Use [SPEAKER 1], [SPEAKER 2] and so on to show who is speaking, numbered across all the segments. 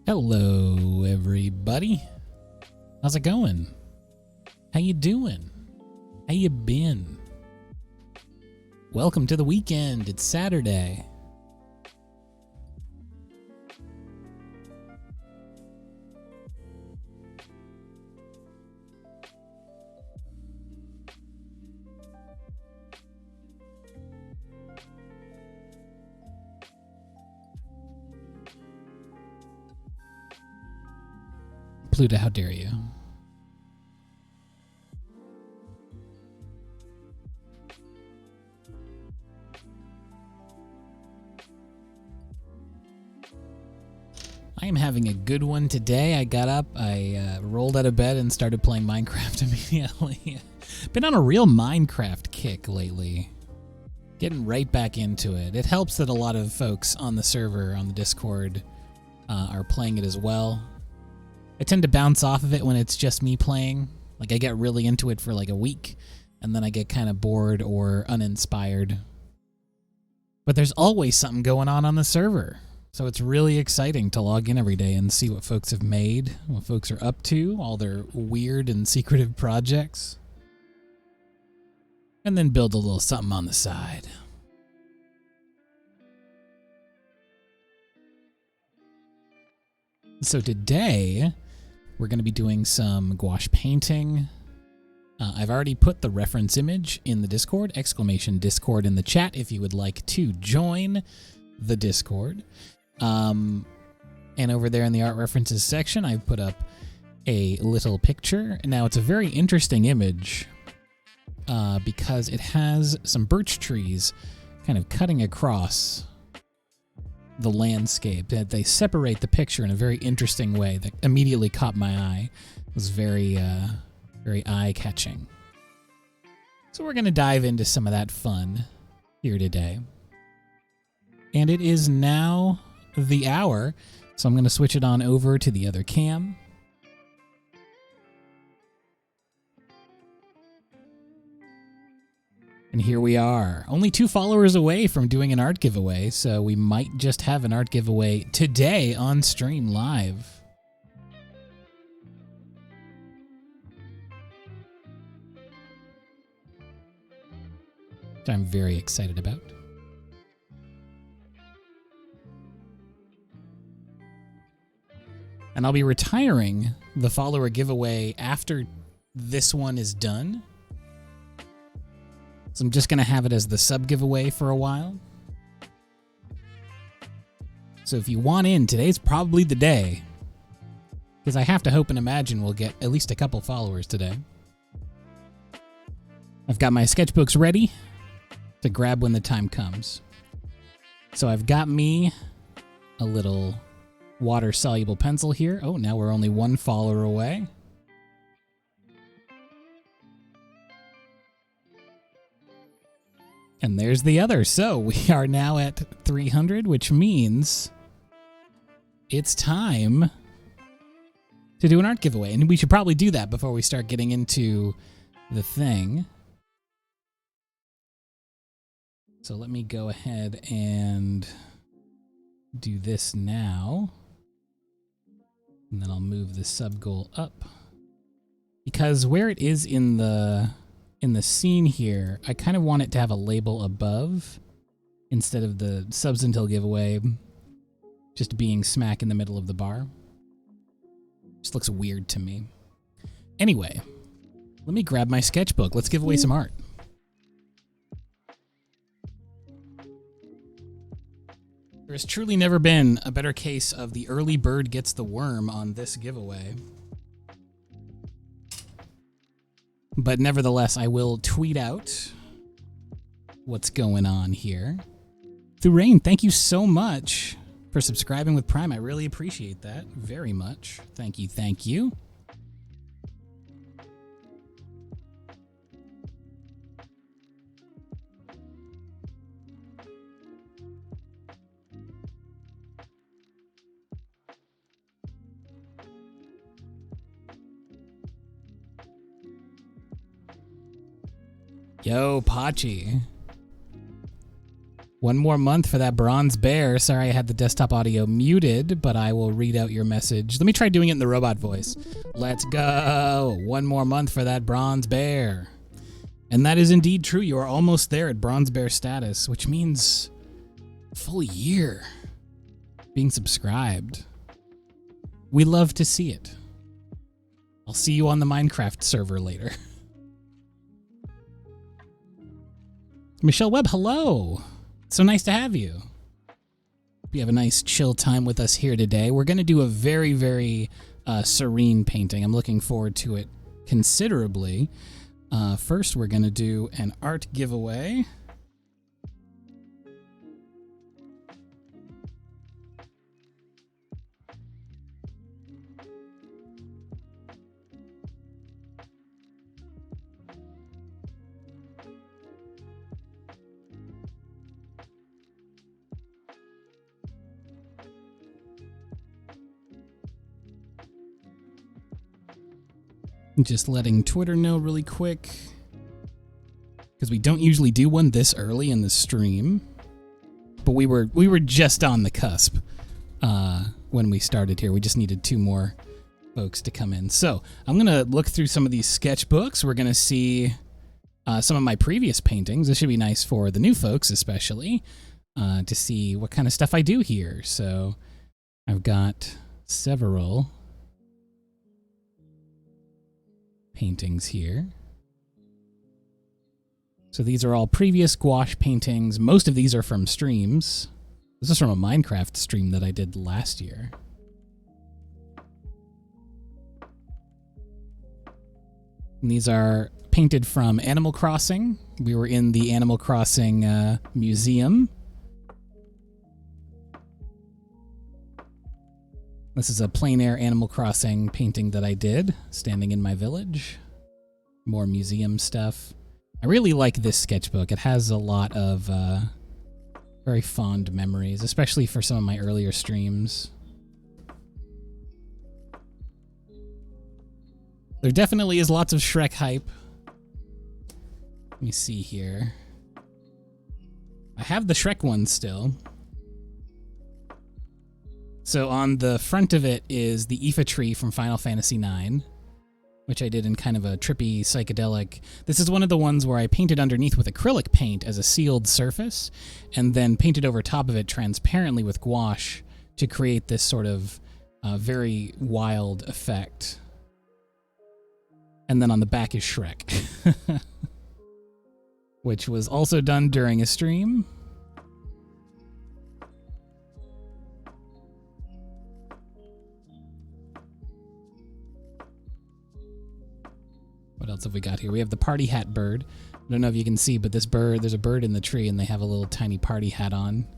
[SPEAKER 1] Hello, everybody. How's it going? How you doing? How you been? Welcome to the weekend. It's Saturday. Pluto, how dare you? I am having a good one today. I got up, I rolled out of bed and started playing Minecraft immediately. Been on a real Minecraft kick lately. Getting right back into it. It helps that a lot of folks on the server, on the Discord, are playing it as well. I tend to bounce off of it when it's just me playing. Like, I get really into it for like a week, and then I get kind of bored or uninspired. But there's always something going on the server. So it's really exciting to log in every day and see what folks have made, what folks are up to, all their weird and secretive projects. And then build a little something on the side. So today, we're going to be doing some gouache painting. I've already put the reference image in the Discord, !Discord in the chat if you would like to join the Discord. And over there in the art references section, I've put up a little picture. Now, it's a very interesting image because it has some birch trees kind of cutting across the landscape. They separate the picture in a very interesting way that immediately caught my eye. It was very eye-catching. So we're going to dive into some of that fun here today. And it is now the hour, so I'm going to switch it on over to the other cam. And here we are, only 2 followers away from doing an art giveaway, so we might just have an art giveaway today on stream live. Which I'm very excited about. And I'll be retiring the follower giveaway after this one is done. So I'm just going to have it as the sub giveaway for a while. So if you want in, today's probably the day. Because I have to hope and imagine we'll get at least a couple followers today. I've got my sketchbooks ready to grab when the time comes. So I've got me a little water-soluble pencil here. Oh, now we're only 1 follower away. And there's the other. So we are now at 300, which means it's time to do an art giveaway. And we should probably do that before we start getting into the thing. So let me go ahead and do this now. And then I'll move the sub goal up. Because where it is in the scene here, I kind of want it to have a label above instead of the subs until giveaway just being smack in the middle of the bar. Just looks weird to me. Anyway, let me grab my sketchbook. Let's give away some art. There has truly never been a better case of the early bird gets the worm on this giveaway. But nevertheless, I will tweet out what's going on here. Thurain, thank you so much for subscribing with Prime. I really appreciate that very much. Thank you, thank you. Yo, Pachi. One more month for that bronze bear. Sorry I had the desktop audio muted, but I will read out your message. Let me try doing it in the robot voice. Let's go. One more month for that bronze bear. And that is indeed true. You are almost there at bronze bear status, which means a full year being subscribed. We love to see it. I'll see you on the Minecraft server later. Michelle Webb, hello. So nice to have you. You have a nice chill time with us here today. We're going to do a very, very serene painting. I'm looking forward to it considerably. First, we're going to do an art giveaway. Just letting Twitter know really quick, because we don't usually do one this early in the stream, but we were just on the cusp when we started here. We just needed 2 more folks to come in. So I'm gonna look through some of these sketchbooks. We're gonna see some of my previous paintings. This should be nice for the new folks, especially to see what kind of stuff I do here. So I've got several paintings here. So these are all previous gouache paintings. Most of these are from streams. This is from a Minecraft stream that I did last year. And these are painted from Animal Crossing. We were in the Animal Crossing museum. This is a plein air Animal Crossing painting that I did, standing in my village. More museum stuff. I really like this sketchbook. It has a lot of very fond memories, especially for some of my earlier streams. There definitely is lots of Shrek hype. Let me see here. I have the Shrek one still. So on the front of it is the Aoife tree from Final Fantasy IX, which I did in kind of a trippy, psychedelic. This is one of the ones where I painted underneath with acrylic paint as a sealed surface, and then painted over top of it transparently with gouache to create this sort of very wild effect. And then on the back is Shrek, which was also done during a stream. What else have we got here? We have the party hat bird. I don't know if you can see, but this bird, there's a bird in the tree and they have a little tiny party hat on.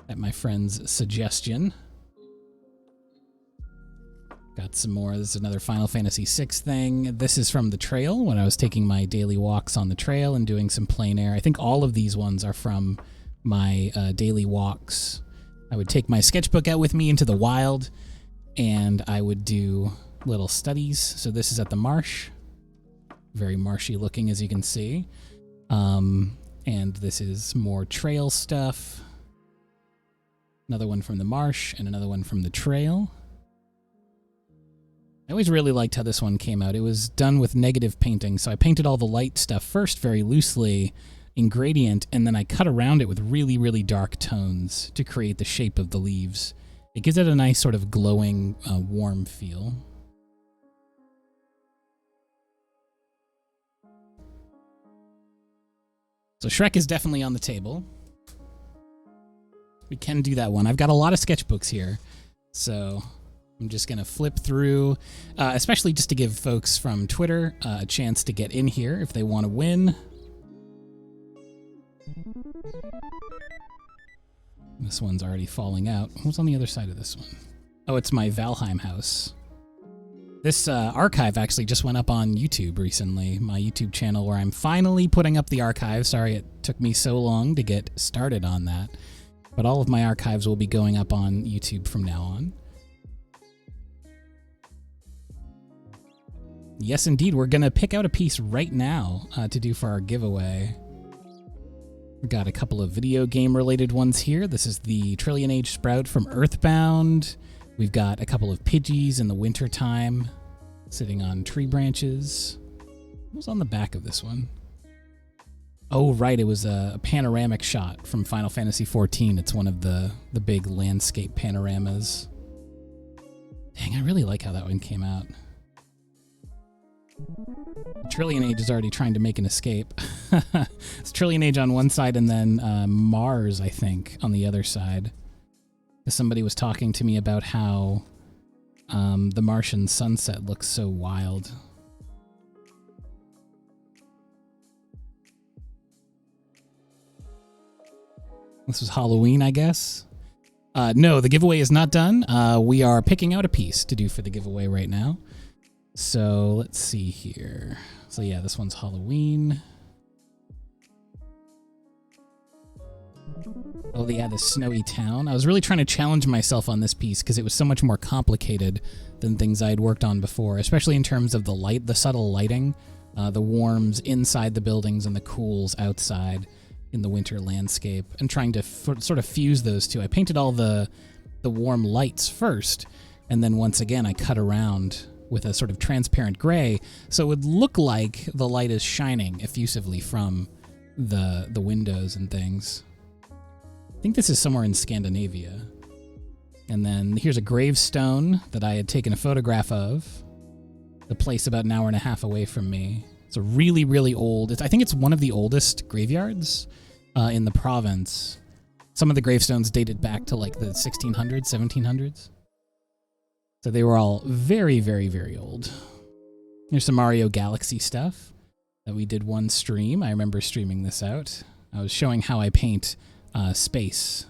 [SPEAKER 1] At my friend's suggestion. Got some more. This is another Final Fantasy VI thing. This is from the trail, when I was taking my daily walks on the trail and doing some plein air. I think all of these ones are from my daily walks. I would take my sketchbook out with me into the wild, and I would do little studies. So this is at the marsh. Very marshy looking, as you can see. And this is more trail stuff. Another one from the marsh, and another one from the trail. I always really liked how this one came out. It was done with negative painting, so I painted all the light stuff first very loosely in gradient, and then I cut around it with really, really dark tones to create the shape of the leaves. It gives it a nice sort of glowing, warm feel. So Shrek is definitely on the table. We can do that one. I've got a lot of sketchbooks here, so I'm just going to flip through, especially just to give folks from Twitter a chance to get in here if they want to win. This one's already falling out. What's on the other side of this one? Oh, it's my Valheim house. This archive actually just went up on YouTube recently, my YouTube channel, where I'm finally putting up the archive. Sorry it took me so long to get started on that. But all of my archives will be going up on YouTube from now on. Yes, indeed. We're going to pick out a piece right now to do for our giveaway. We got a couple of video game related ones here. This is the Trillion Age Sprout from Earthbound. We've got a couple of Pidgeys in the wintertime sitting on tree branches. What was on the back of this one? Oh, right, it was a panoramic shot from Final Fantasy XIV. It's one of the big landscape panoramas. Dang, I really like how that one came out. Trillion Age is already trying to make an escape. It's Trillion Age on one side and then Mars, I think, on the other side. Somebody was talking to me about how the Martian sunset looks so wild. This was Halloween, I guess. No, the giveaway is not done. We are picking out a piece to do for the giveaway right now. So let's see here. So yeah, this one's Halloween. Oh yeah, the snowy town. I was really trying to challenge myself on this piece because it was so much more complicated than things I had worked on before, especially in terms of the light, the subtle lighting, the warms inside the buildings and the cools outside in the winter landscape, and trying to sort of fuse those two. I painted all the warm lights first, and then once again I cut around with a sort of transparent gray, so it would look like the light is shining effusively from the windows and things. I think this is somewhere in Scandinavia. And then here's a gravestone that I had taken a photograph of. The place about an hour and a half away from me. It's a really, really old, I think it's one of the oldest graveyards in the province. Some of the gravestones dated back to like the 1600s, 1700s. So they were all very, very, very old. Here's some Mario Galaxy stuff that we did one stream. I remember streaming this out. I was showing how I paint space.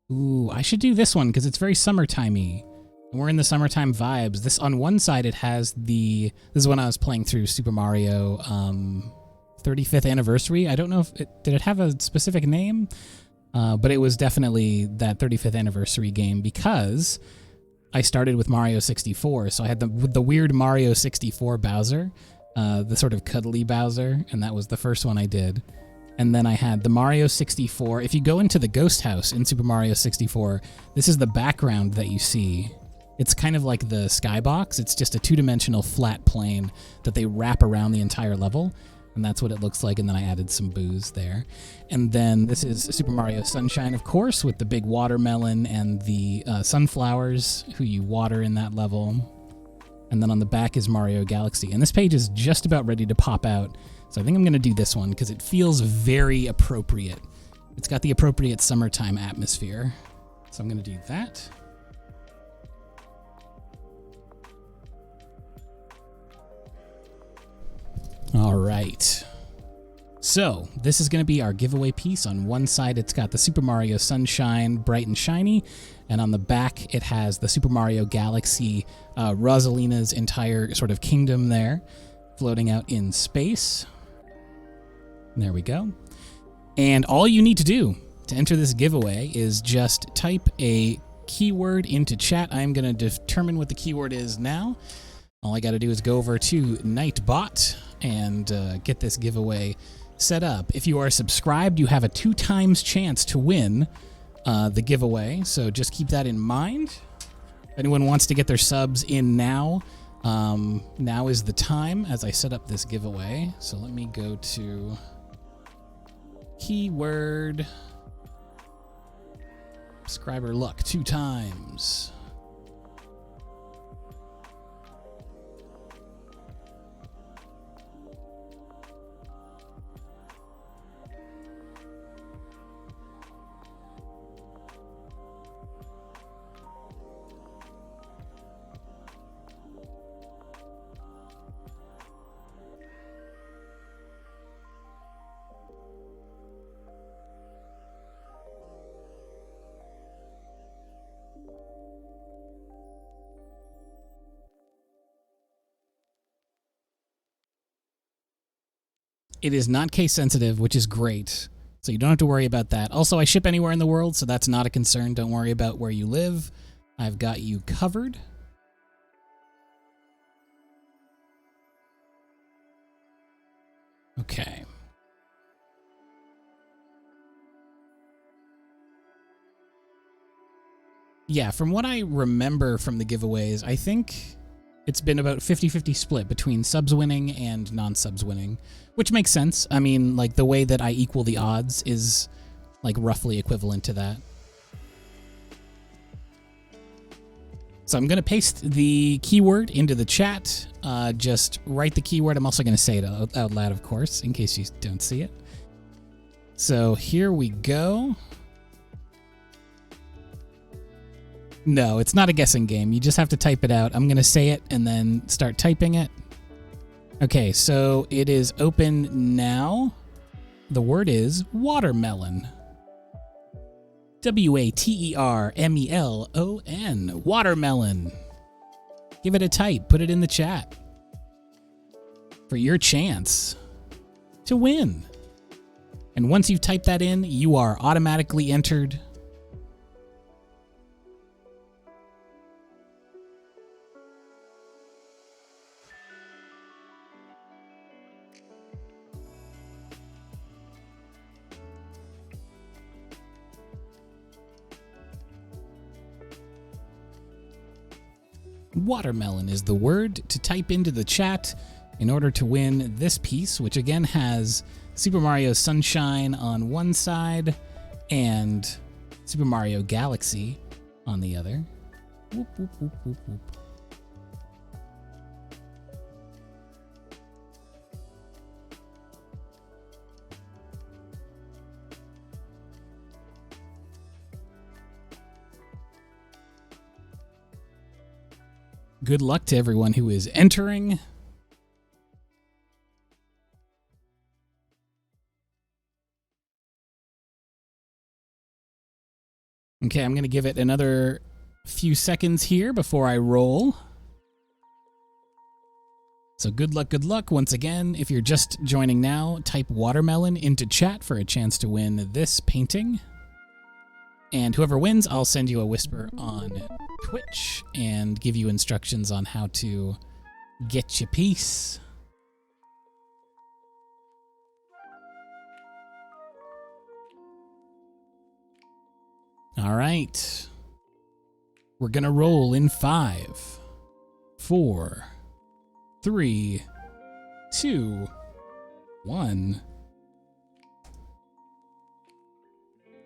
[SPEAKER 1] Ooh, I should do this one because it's very summertimey. And we're in the summertime vibes. This, on one side, it has this is when I was playing through Super Mario 35th Anniversary. I don't know if did it have a specific name? But it was definitely that 35th Anniversary game because I started with Mario 64. So I had the weird Mario 64 Bowser, the sort of cuddly Bowser, and that was the first one I did. And then I had the Mario 64. If you go into the ghost house in Super Mario 64, this is the background that you see. It's kind of like the skybox. It's just a two-dimensional flat plane that they wrap around the entire level, and that's what it looks like. And then I added some booze there. And then this is Super Mario Sunshine, of course, with the big watermelon and the sunflowers who you water in that level. And then on the back is Mario Galaxy. And this page is just about ready to pop out. So I think I'm going to do this one because it feels very appropriate. It's got the appropriate summertime atmosphere. So I'm going to do that. All right. So this is going to be our giveaway piece. On one side, it's got the Super Mario Sunshine, bright and shiny. And on the back, it has the Super Mario Galaxy, Rosalina's entire sort of kingdom there, floating out in space. There we go. And all you need to do to enter this giveaway is just type a keyword into chat. I'm going to determine what the keyword is now. All I got to do is go over to Nightbot and get this giveaway set up. If you are subscribed, you have a 2 times chance to win the giveaway, so just keep that in mind. If anyone wants to get their subs in now, now is the time as I set up this giveaway. So let me go to keyword subscriber luck 2 times. It is not case sensitive, which is great. So you don't have to worry about that. Also, I ship anywhere in the world, so that's not a concern. Don't worry about where you live. I've got you covered. Okay. Yeah, from what I remember from the giveaways, I think it's been about 50-50 split between subs winning and non-subs winning, which makes sense. I mean, like, the way that I equal the odds is, like, roughly equivalent to that. So I'm going to paste the keyword into the chat. Just write the keyword. I'm also going to say it out loud, of course, in case you don't see it. So here we go. No, it's not a guessing game. You just have to type it out. I'm going to say it and then start typing it. Okay, so it is open now. The word is watermelon. W-A-T-E-R-M-E-L-O-N. Watermelon. Give it a type. Put it in the chat for your chance to win. And once you've typed that in, you are automatically entered. Watermelon is the word to type into the chat in order to win this piece, which again has Super Mario Sunshine on one side and Super Mario Galaxy on the other. Whoop, whoop, whoop, whoop, whoop. Good luck to everyone who is entering. Okay, I'm going to give it another few seconds here before I roll. So good luck. Once again, if you're just joining now, type watermelon into chat for a chance to win this painting. And whoever wins, I'll send you a whisper on Twitch and give you instructions on how to get your piece. All right. We're going to roll in 5, 4, 3, 2, 1.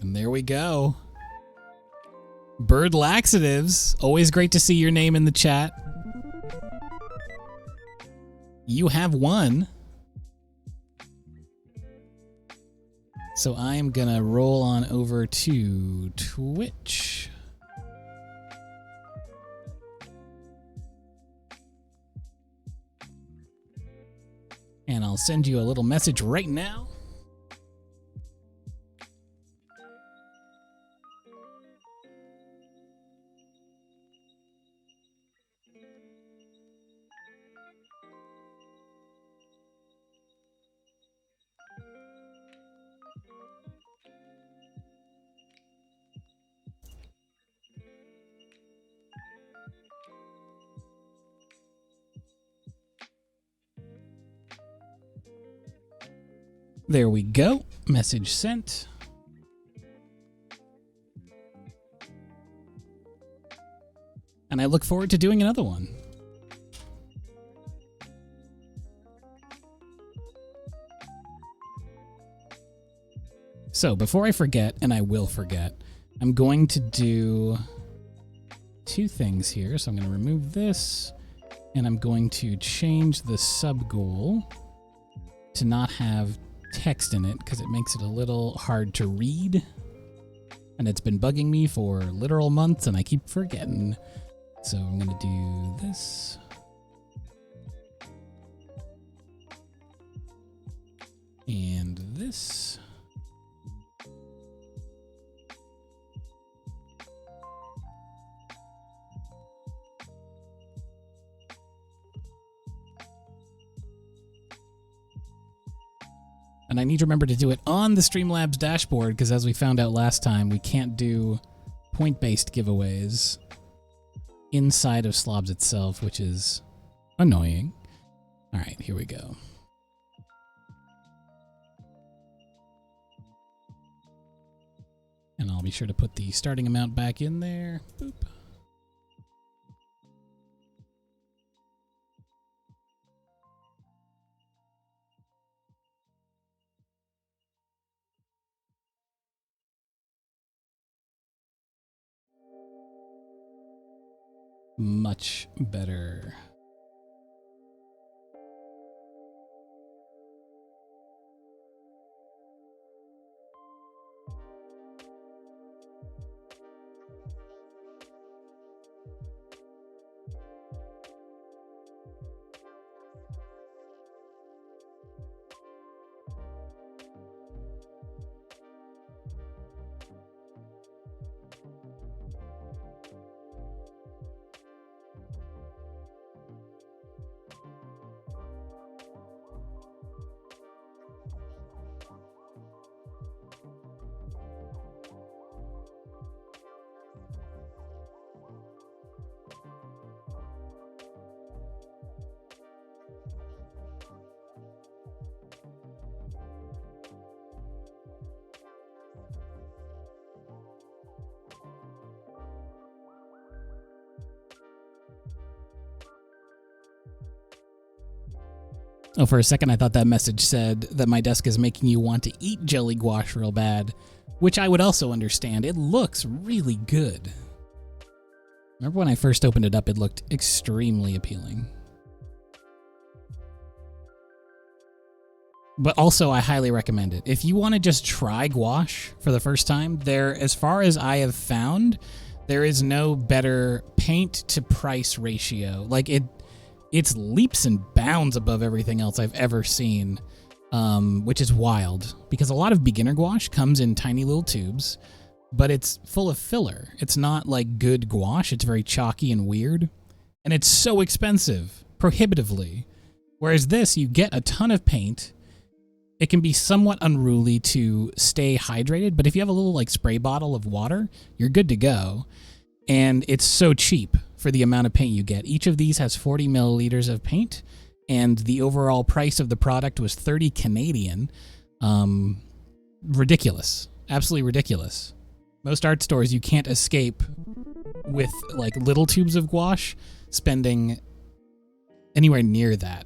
[SPEAKER 1] And there we go. Bird Laxatives. Always great to see your name in the chat. You have won. So I am going to roll on over to Twitch. And I'll send you a little message right now. There we go. Message sent. And I look forward to doing another one. So before I forget, and I will forget, I'm going to do 2 things here. So I'm going to remove this, and I'm going to change the sub goal to not have text in it because it makes it a little hard to read. And it's been bugging me for literal months, and I keep forgetting. So I'm going to do this. And this. And I need to remember to do it on the Streamlabs dashboard, because as we found out last time, we can't do point-based giveaways inside of Slobs itself, which is annoying. All right, here we go. And I'll be sure to put the starting amount back in there. Boop. Much better. Oh, for a second I thought that message said that my desk is making you want to eat jelly gouache real bad, which I would also understand. It looks really good. Remember when I first opened it up, it looked extremely appealing. But also, I highly recommend it. If you want to just try gouache for the first time, as far as I have found, there is no better paint to price ratio. Like, it's leaps and bounds above everything else I've ever seen, which is wild. Because a lot of beginner gouache comes in tiny little tubes, but it's full of filler. It's not like good gouache. It's very chalky and weird. And it's so expensive, prohibitively. Whereas this, you get a ton of paint. It can be somewhat unruly to stay hydrated, but if you have a little like spray bottle of water, you're good to go. And it's so cheap for the amount of paint you get. Each of these has 40 milliliters of paint, and the overall price of the product was 30 Canadian. Ridiculous. Absolutely ridiculous. Most art stores, you can't escape with like little tubes of gouache spending anywhere near that.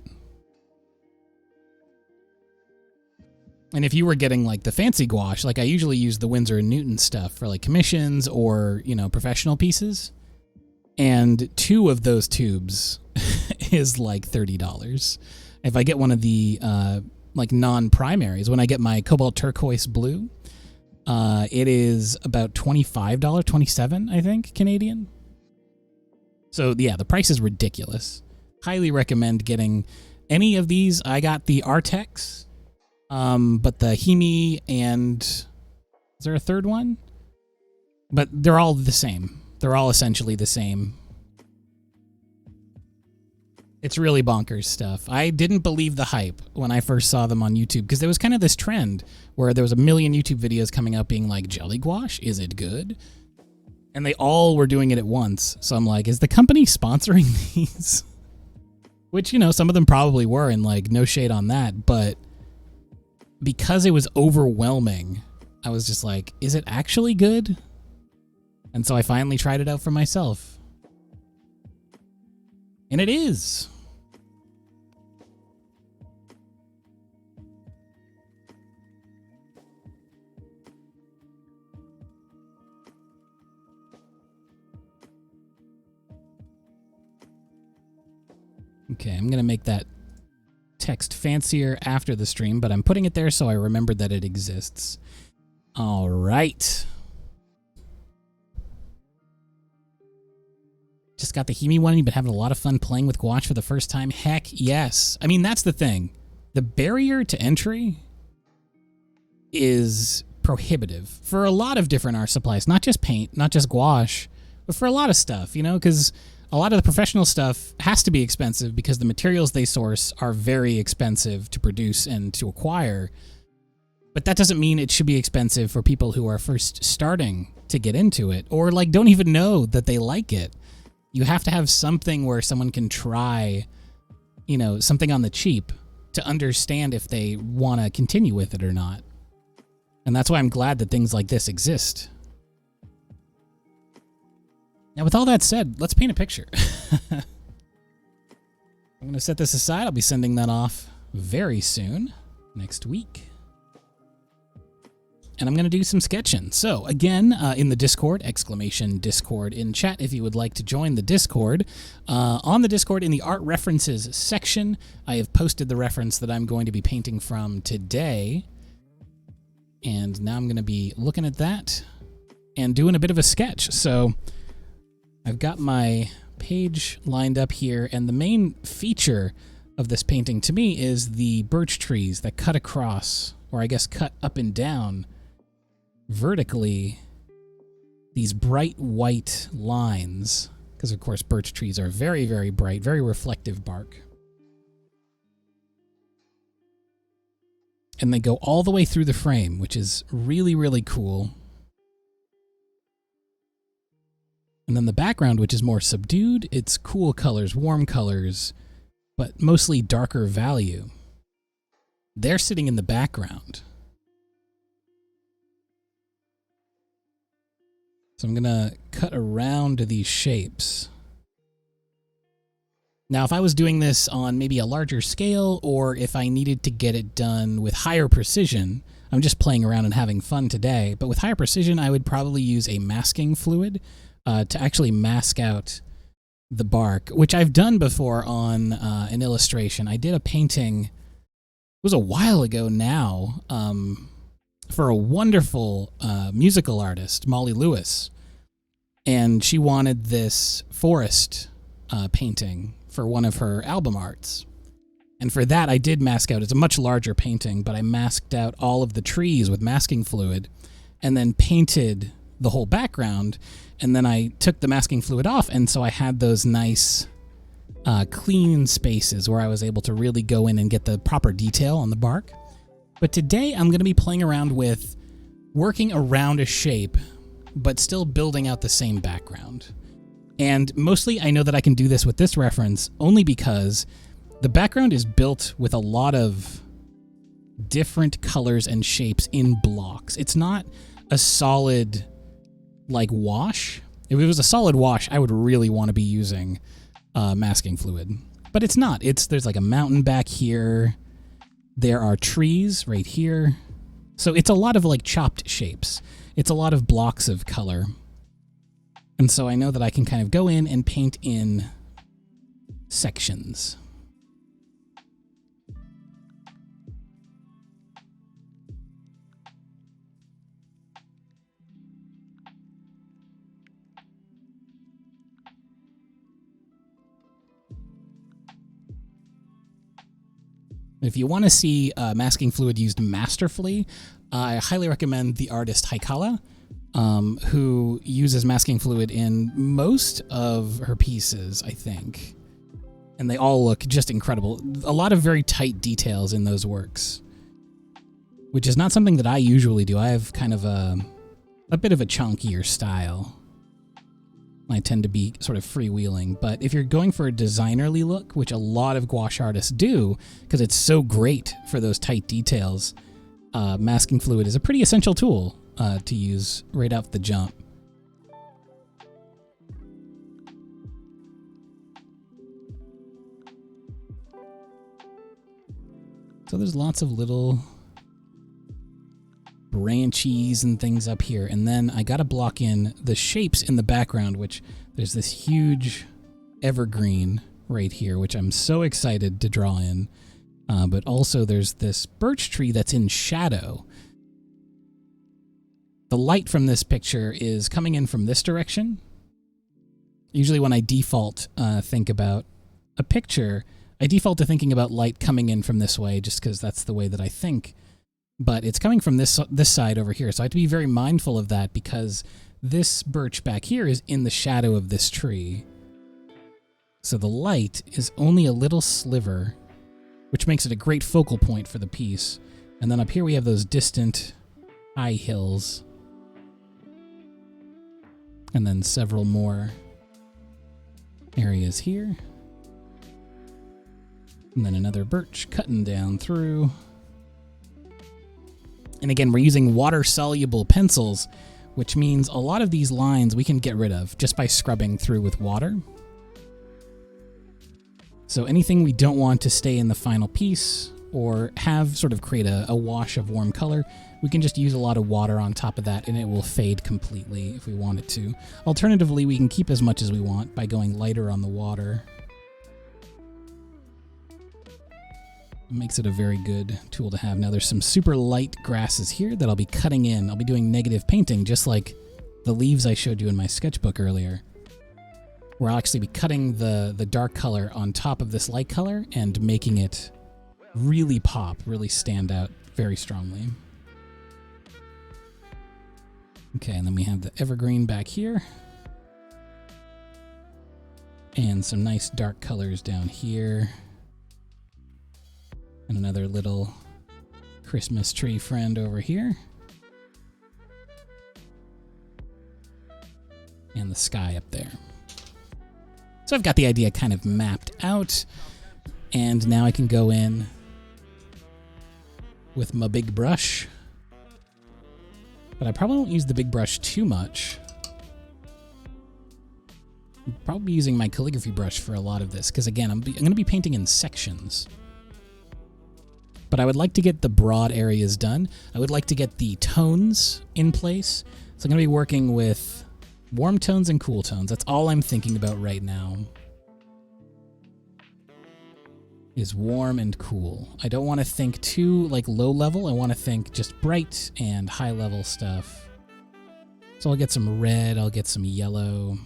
[SPEAKER 1] And if you were getting like the fancy gouache, like I usually use the Winsor & Newton stuff for like commissions or, you know, professional pieces. And 2 of those tubes is like $30. If I get one of the like non-primaries, when I get my cobalt turquoise blue, it is about $25, $27, I think, Canadian. So yeah, the price is ridiculous. Highly recommend getting any of these. I got the Artex. But the Hemi and is there a third one? But they're all the same. They're all essentially the same. It's really bonkers stuff. I didn't believe the hype when I first saw them on YouTube, because there was kind of this trend where there was a million YouTube videos coming out being like, jelly gouache, is it good? And they all were doing it at once. So I'm like, is the company sponsoring these? Which, you know, some of them probably were, and like, no shade on that, but because it was overwhelming, I was just like, is it actually good? And so I finally tried it out for myself. And it is. Okay, I'm going to make that text fancier after the stream, but I'm putting it there so I remembered that it exists. All right. Just got the Hemi one. You've been having a lot of fun playing with gouache for the first time. Heck yes. I mean, that's the thing. The barrier to entry is prohibitive for a lot of different art supplies, not just paint, not just gouache, but for a lot of stuff, you know, because a lot of the professional stuff has to be expensive because the materials they source are very expensive to produce and to acquire. But that doesn't mean it should be expensive for people who are first starting to get into it, or like don't even know that they like it. You have to have something where someone can try, you know, something on the cheap to understand if they want to continue with it or not. And that's why I'm glad that things like this exist. Now, with all that said, let's paint a picture. I'm going to set this aside. I'll be sending that off very soon, next week. And I'm going to do some sketching. So, again, in the Discord, !Discord in chat if you would like to join the Discord. On the Discord, in the Art References section, I have posted the reference that I'm going to be painting from today. And now I'm going to be looking at that and doing a bit of a sketch. So, I've got my page lined up here, and the main feature of this painting to me is the birch trees that cut across, or I guess cut up and down vertically, these bright white lines, because of course birch trees are very, very bright, very reflective bark. And they go all the way through the frame, which is really, really cool. And then the background, which is more subdued, it's cool colors, warm colors, but mostly darker value. They're sitting in the background. So I'm going to cut around these shapes. Now, if I was doing this on maybe a larger scale, or if I needed to get it done with higher precision, I'm just playing around and having fun today, but with higher precision, I would probably use a masking fluid to actually mask out the bark, which I've done before on an illustration. I did a painting, it was a while ago now, for a wonderful musical artist, Molly Lewis, and she wanted this forest painting for one of her album arts. And for that, I did mask out. It's a much larger painting, but I masked out all of the trees with masking fluid and then painted the whole background. And then I took the masking fluid off, and so I had those nice clean spaces where I was able to really go in and get the proper detail on the bark. But today I'm going to be playing around with working around a shape, but still building out the same background. And mostly I know that I can do this with this reference only because the background is built with a lot of different colors and shapes in blocks. It's not a solid, like, wash. If it was a solid wash, I would really want to be using masking fluid. But it's not. There's like a mountain back here. There are trees right here. So it's a lot of like chopped shapes. It's a lot of blocks of color. And so I know that I can kind of go in and paint in sections. If you want to see masking fluid used masterfully, I highly recommend the artist Haikala, who uses masking fluid in most of her pieces, I think. And they all look just incredible. A lot of very tight details in those works, which is not something that I usually do. I have kind of a bit of a chunkier style. I tend to be sort of freewheeling, but if you're going for a designerly look, which a lot of gouache artists do, because it's so great for those tight details, masking fluid is a pretty essential tool to use right off the jump. So there's lots of little branchies and things up here, and then I gotta block in the shapes in the background, which there's this huge evergreen right here, which I'm so excited to draw in, but also there's this birch tree that's in shadow. The light from this picture is coming in from this direction. Usually when I default think about a picture, I default to thinking about light coming in from this way just because that's the way that I think. But it's coming from this side over here, so I have to be very mindful of that because this birch back here is in the shadow of this tree. So the light is only a little sliver, which makes it a great focal point for the piece. And then up here we have those distant high hills. And then several more areas here. And then another birch cutting down through. And again, we're using water-soluble pencils, which means a lot of these lines we can get rid of just by scrubbing through with water. So anything we don't want to stay in the final piece or have sort of create a wash of warm color, we can just use a lot of water on top of that and it will fade completely if we want it to. Alternatively, we can keep as much as we want by going lighter on the water. It makes it a very good tool to have. Now there's some super light grasses here that I'll be cutting in. I'll be doing negative painting just like the leaves I showed you in my sketchbook earlier, where I'll actually be cutting the dark color on top of this light color and making it really pop, really stand out very strongly. Okay, and then we have the evergreen back here. And some nice dark colors down here. And another little Christmas tree friend over here. And the sky up there. So I've got the idea kind of mapped out. And now I can go in with my big brush. But I probably won't use the big brush too much. I'll probably be using my calligraphy brush for a lot of this, because again, I'm going to be painting in sections. But I would like to get the broad areas done. I would like to get the tones in place. So I'm going to be working with warm tones and cool tones. That's all I'm thinking about right now. Is warm and cool. I don't want to think too like low level. I want to think just bright and high level stuff. So I'll get some red, I'll get some yellow,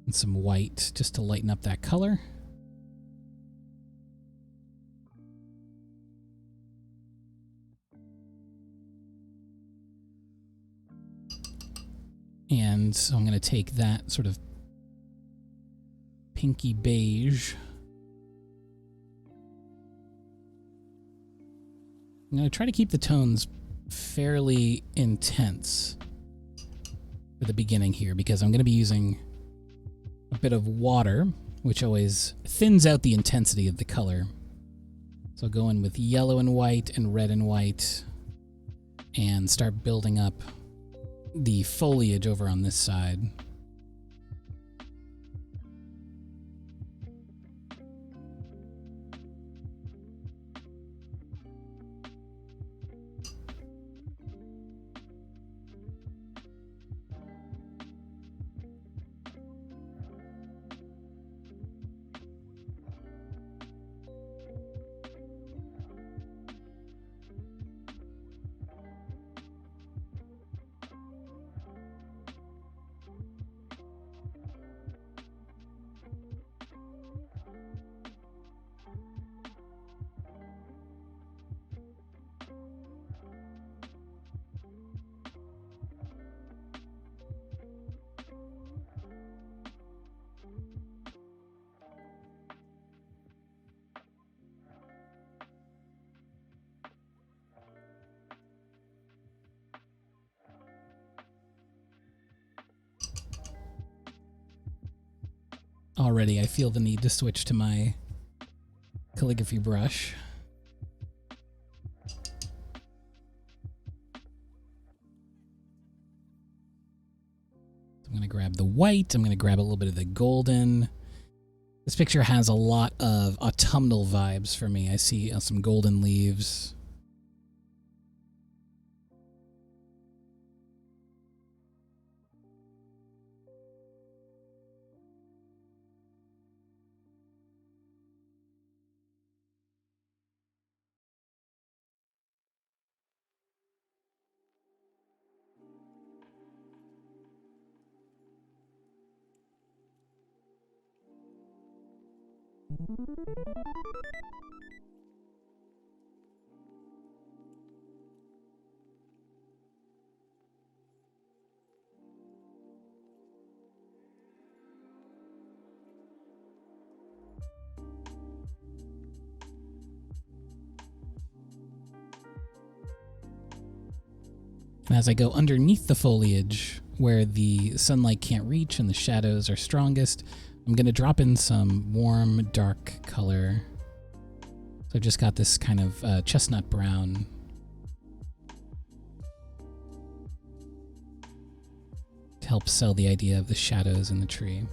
[SPEAKER 1] and some white just to lighten up that color. And so I'm going to take that sort of pinky beige. I'm going to try to keep the tones fairly intense for the beginning here, because I'm going to be using a bit of water, which always thins out the intensity of the color. So I'll go in with yellow and white and red and white and start building up the foliage over on this side. Already, I feel the need to switch to my calligraphy brush. I'm going to grab the white. I'm going to grab a little bit of the golden. This picture has a lot of autumnal vibes for me. I see some golden leaves. And as I go underneath the foliage, where the sunlight can't reach and the shadows are strongest, I'm going to drop in some warm, dark color. So I've just got this kind of chestnut brown. To help sell the idea of the shadows in the tree.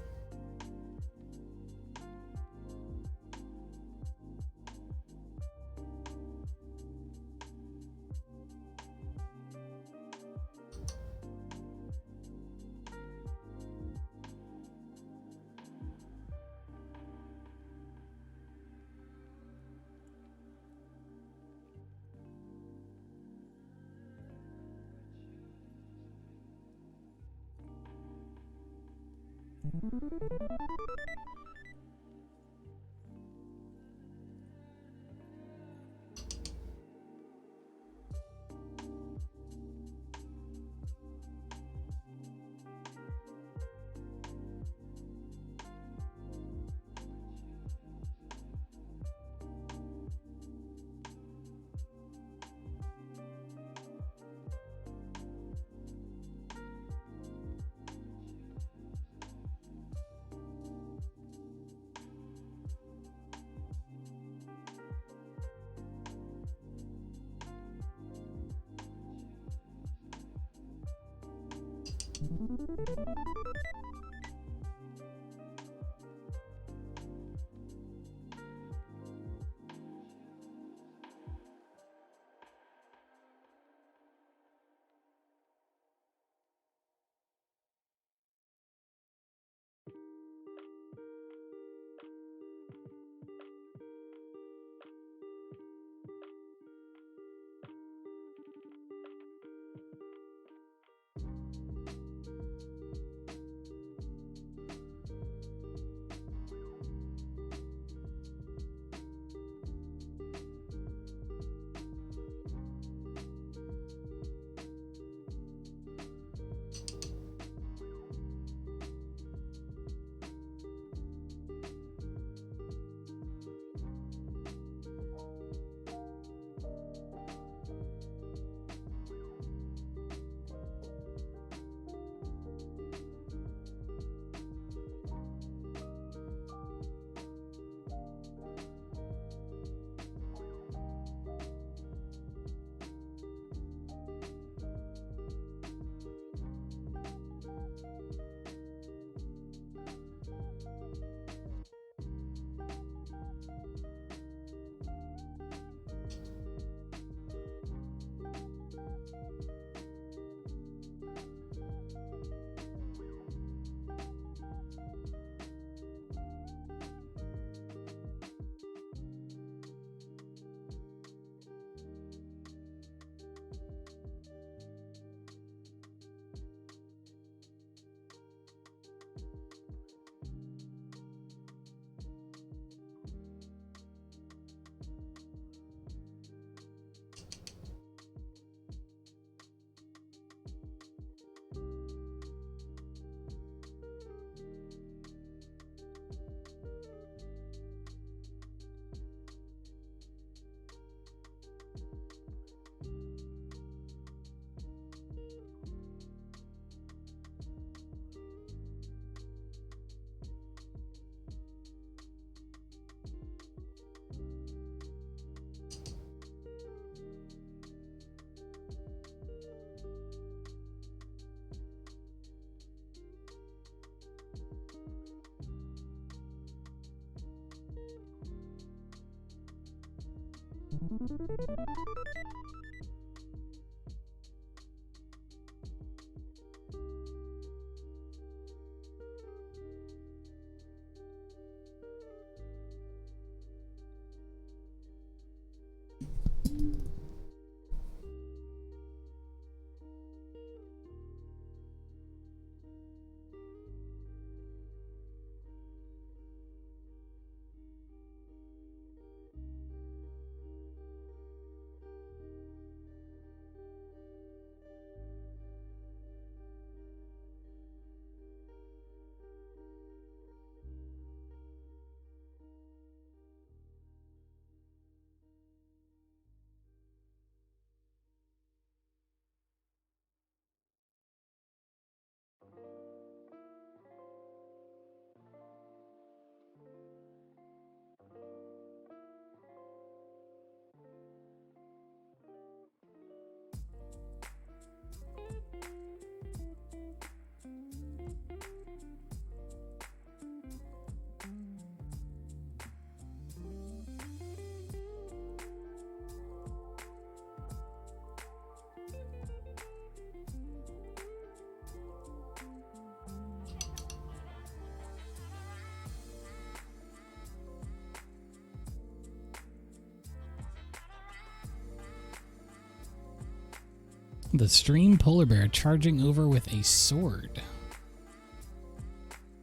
[SPEAKER 1] The stream polar bear charging over with a sword.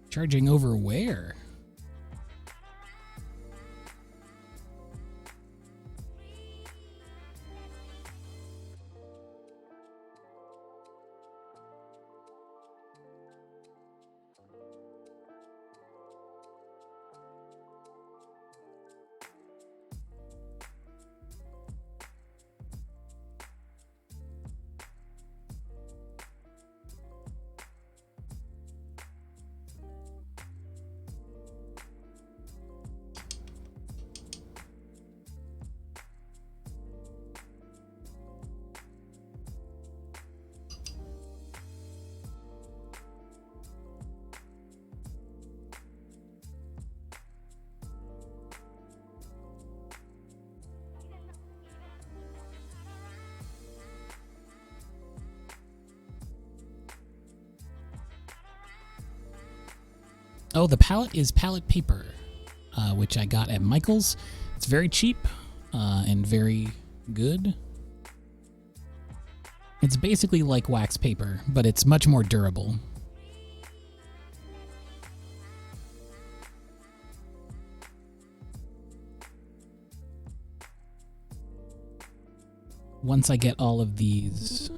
[SPEAKER 1] Charging over where? Oh, the palette is palette paper, which I got at Michael's. It's very cheap and very good. It's basically like wax paper, but it's much more durable. Once I get all of these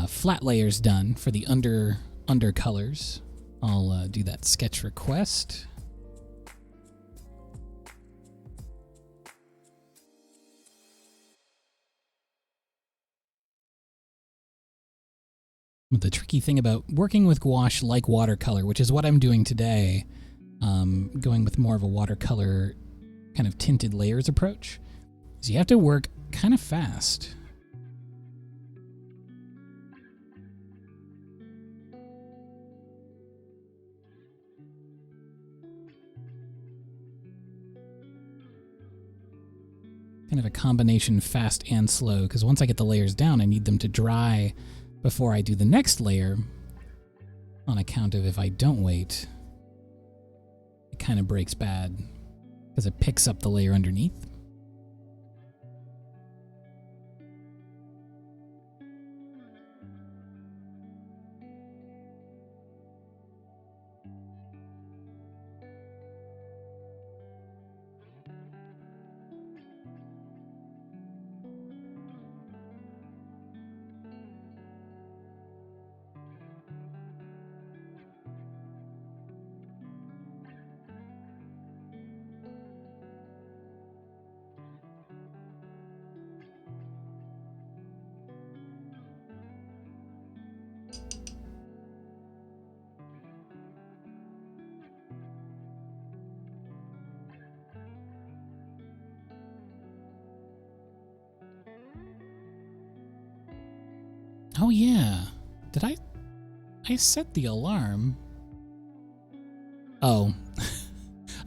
[SPEAKER 1] flat layers done for the under colors, I'll do that sketch request. But the tricky thing about working with gouache like watercolor, which is what I'm doing today, going with more of a watercolor kind of tinted layers approach, is you have to work kind of fast. Kind of a combination fast and slow, because once I get the layers down, I need them to dry before I do the next layer, on account of if I don't wait, it kind of breaks bad, because it picks up the layer underneath. Oh yeah, did I set the alarm? Oh,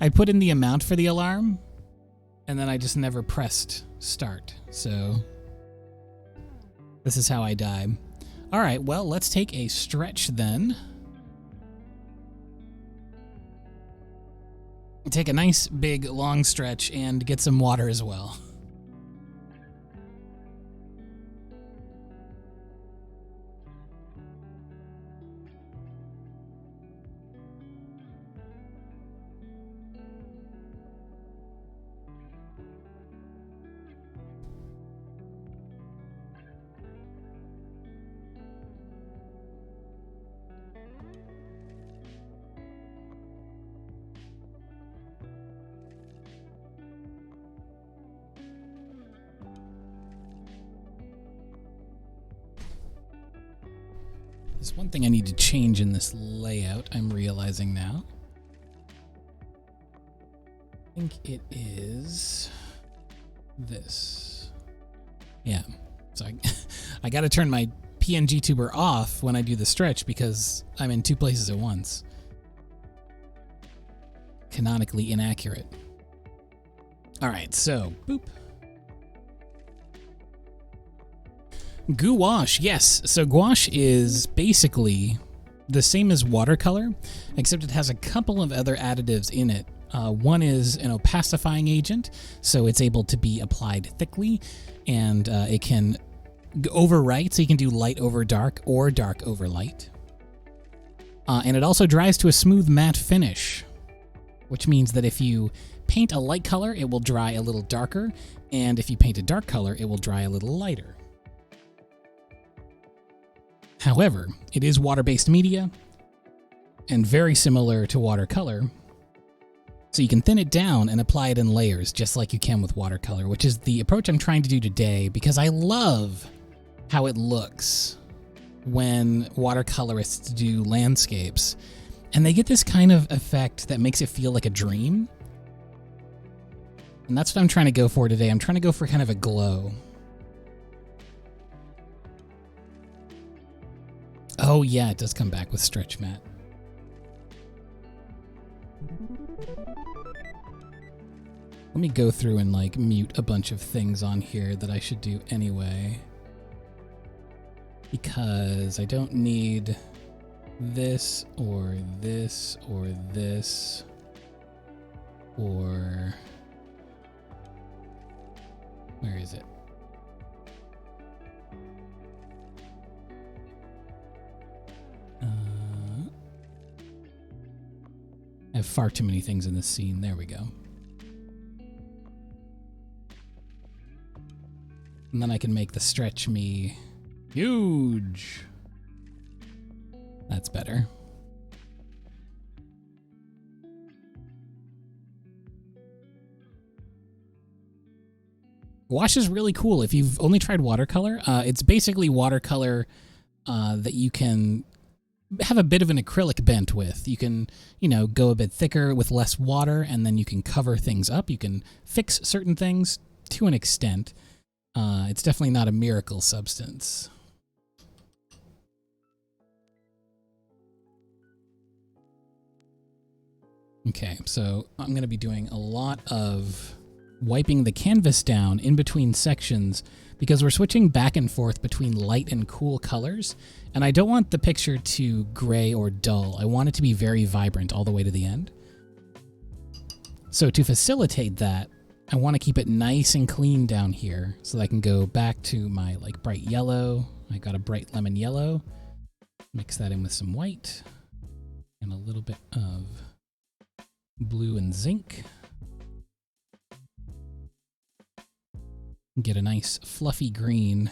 [SPEAKER 1] I put in the amount for the alarm, and then I just never pressed start, so this is how I die. All right, well, let's take a stretch then. Take a nice, big, long stretch and get some water as well. There's one thing I need to change in this layout, I'm realizing now. I think it is this. Yeah, so I gotta turn my PNG tuber off when I do the stretch because I'm in two places at once. Canonically inaccurate. All right, so, boop. Gouache, yes. So gouache is basically the same as watercolor, except it has a couple of other additives in it. One is an opacifying agent, so it's able to be applied thickly, and it can overwrite, so you can do light over dark or dark over light. And it also dries to a smooth matte finish, which means that if you paint a light color, it will dry a little darker, and if you paint a dark color, it will dry a little lighter. However, it is water-based media, and very similar to watercolor, so you can thin it down and apply it in layers, just like you can with watercolor, which is the approach I'm trying to do today, because I love how it looks when watercolorists do landscapes, and they get this kind of effect that makes it feel like a dream. And that's what I'm trying to go for today. I'm trying to go for kind of a glow. Oh yeah, it does come back with stretch matte. Let me go through and like mute a bunch of things on here that I should do anyway, because I don't need this or this or this or where is it? I have far too many things in this scene. There we go. And then I can make the stretch me huge. That's better. Gouache is really cool. If you've only tried watercolor, it's basically watercolor that you can have a bit of an acrylic bent with. You can, go a bit thicker with less water, and then you can cover things up. You can fix certain things to an extent. It's definitely not a miracle substance. Okay, so I'm going to be doing a lot of wiping the canvas down in between sections because we're switching back and forth between light and cool colors, and I don't want the picture to gray or dull. I want it to be very vibrant all the way to the end. So to facilitate that, I want to keep it nice and clean down here so that I can go back to my bright yellow. I got a bright lemon yellow. Mix that in with some white and a little bit of blue and zinc. Get a nice fluffy green.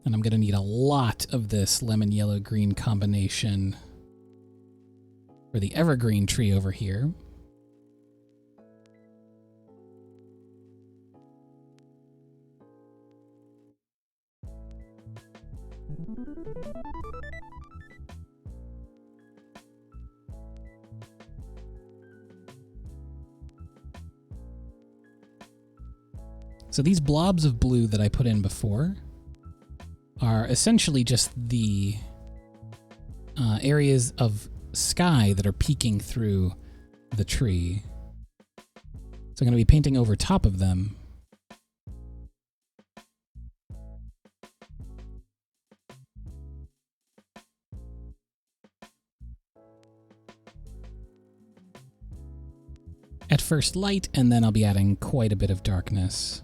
[SPEAKER 1] And I'm going to need a lot of this lemon yellow green combination for the evergreen tree over here. So these blobs of blue that I put in before are essentially just the areas of sky that are peeking through the tree. So I'm going to be painting over top of them. At first light, and then I'll be adding quite a bit of darkness.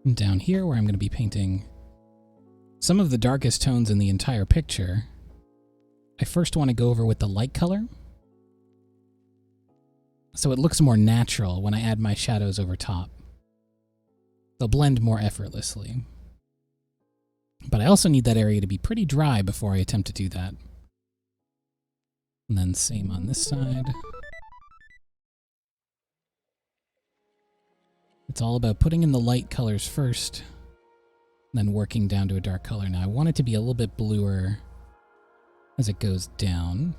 [SPEAKER 1] And down here, where I'm going to be painting some of the darkest tones in the entire picture, I first want to go over with the light color, so it looks more natural when I add my shadows over top. They'll blend more effortlessly. But I also need that area to be pretty dry before I attempt to do that. And then same on this side. It's all about putting in the light colors first, then working down to a dark color. Now I want it to be a little bit bluer as it goes down.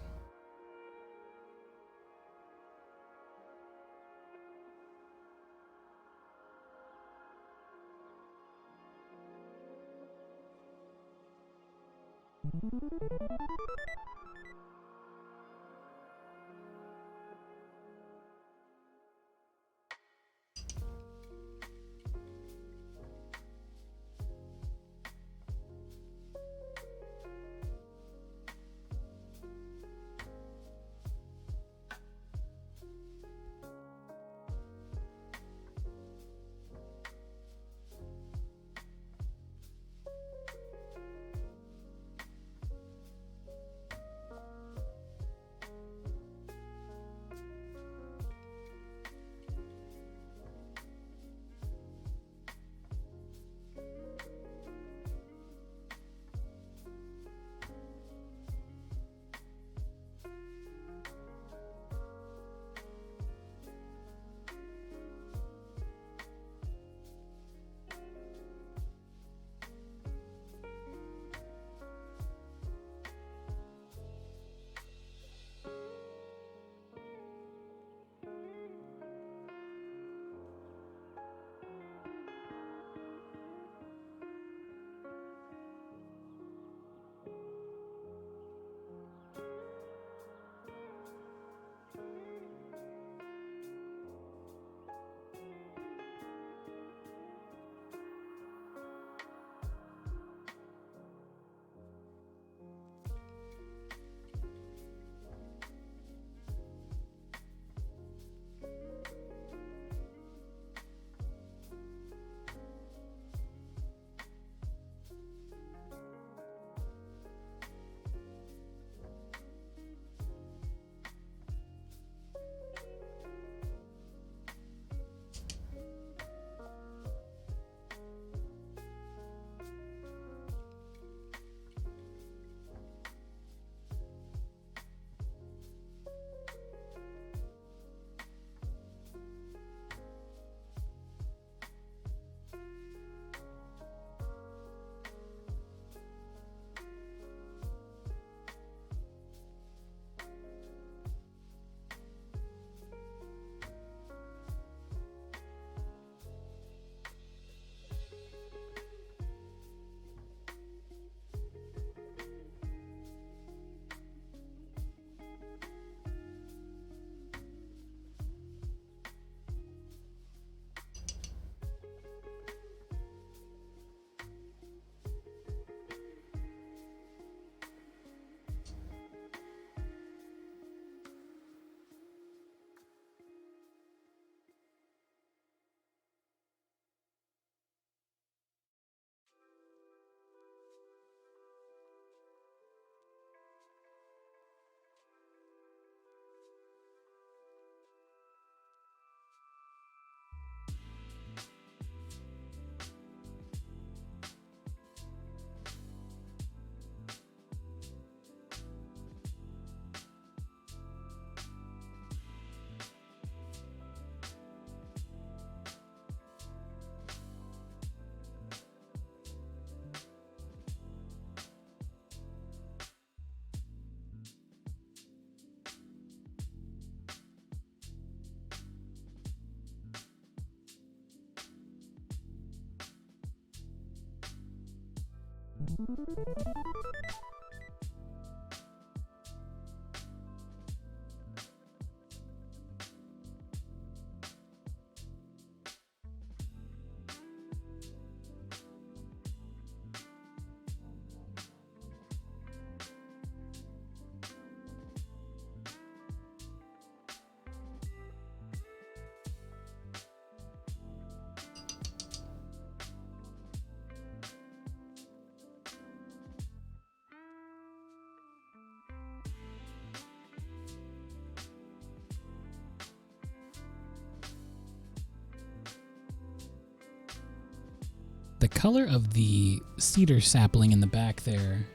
[SPEAKER 1] The color of the cedar sapling in the back there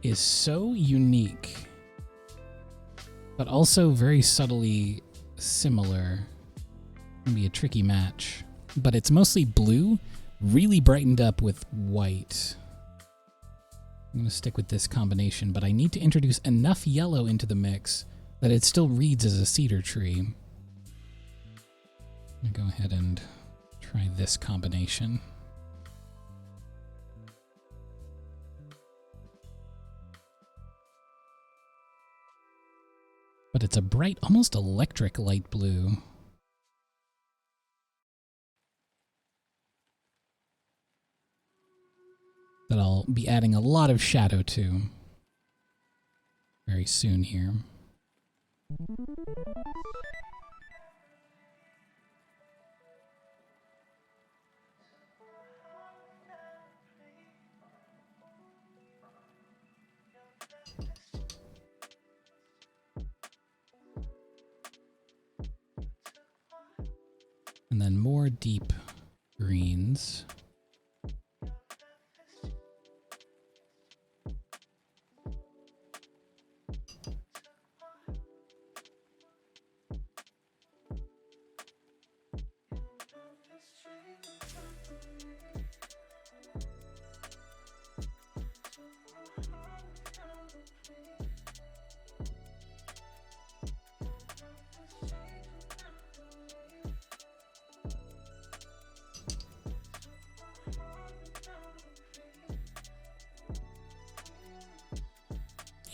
[SPEAKER 1] is so unique, but also very subtly similar. Can be a tricky match, but it's mostly blue, really brightened up with white. I'm going to stick with this combination, but I need to introduce enough yellow into the mix that it still reads as a cedar tree. I'm going to go ahead and try this combination. But it's a bright, almost electric light blue. That I'll be adding a lot of shadow to very soon here. And then more deep greens.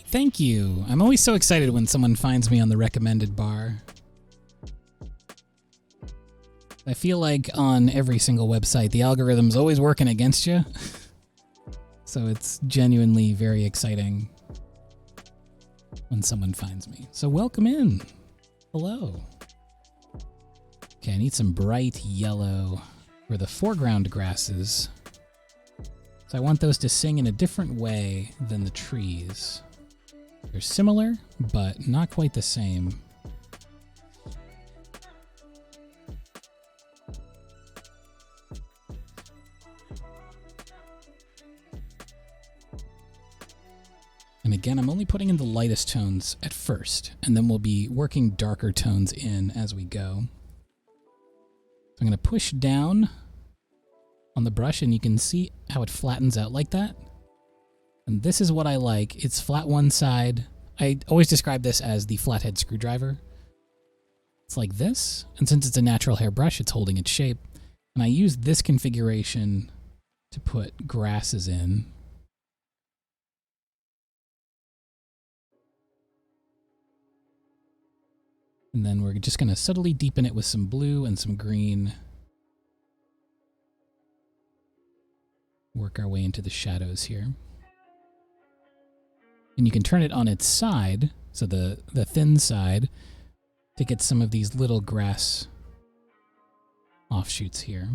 [SPEAKER 1] Thank you. I'm always so excited when someone finds me on the recommended bar. I feel like on every single website, the algorithm's always working against you. So it's genuinely very exciting when someone finds me. So welcome in. Hello. Okay, I need some bright yellow for the foreground grasses. So I want those to sing in a different way than the trees. They're similar, but not quite the same. And again, I'm only putting in the lightest tones at first, and then we'll be working darker tones in as we go. So I'm going to push down on the brush, and you can see how it flattens out like that. And this is what I like. It's flat one side. I always describe this as the flathead screwdriver. It's like this, and since it's a natural hair brush, it's holding its shape. And I use this configuration to put grasses in. And then we're just going to subtly deepen it with some blue and some green. Work our way into the shadows here. And you can turn it on its side, so the thin side, to get some of these little grass offshoots here.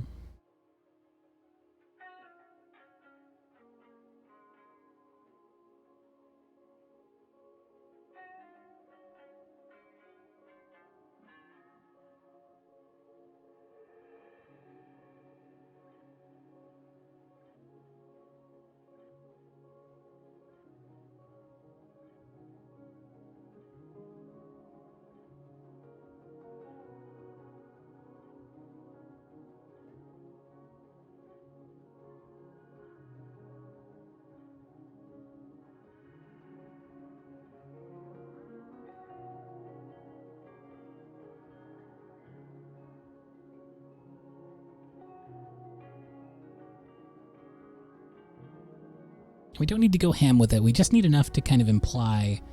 [SPEAKER 1] We don't need to go ham with it. We just need enough to kind of imply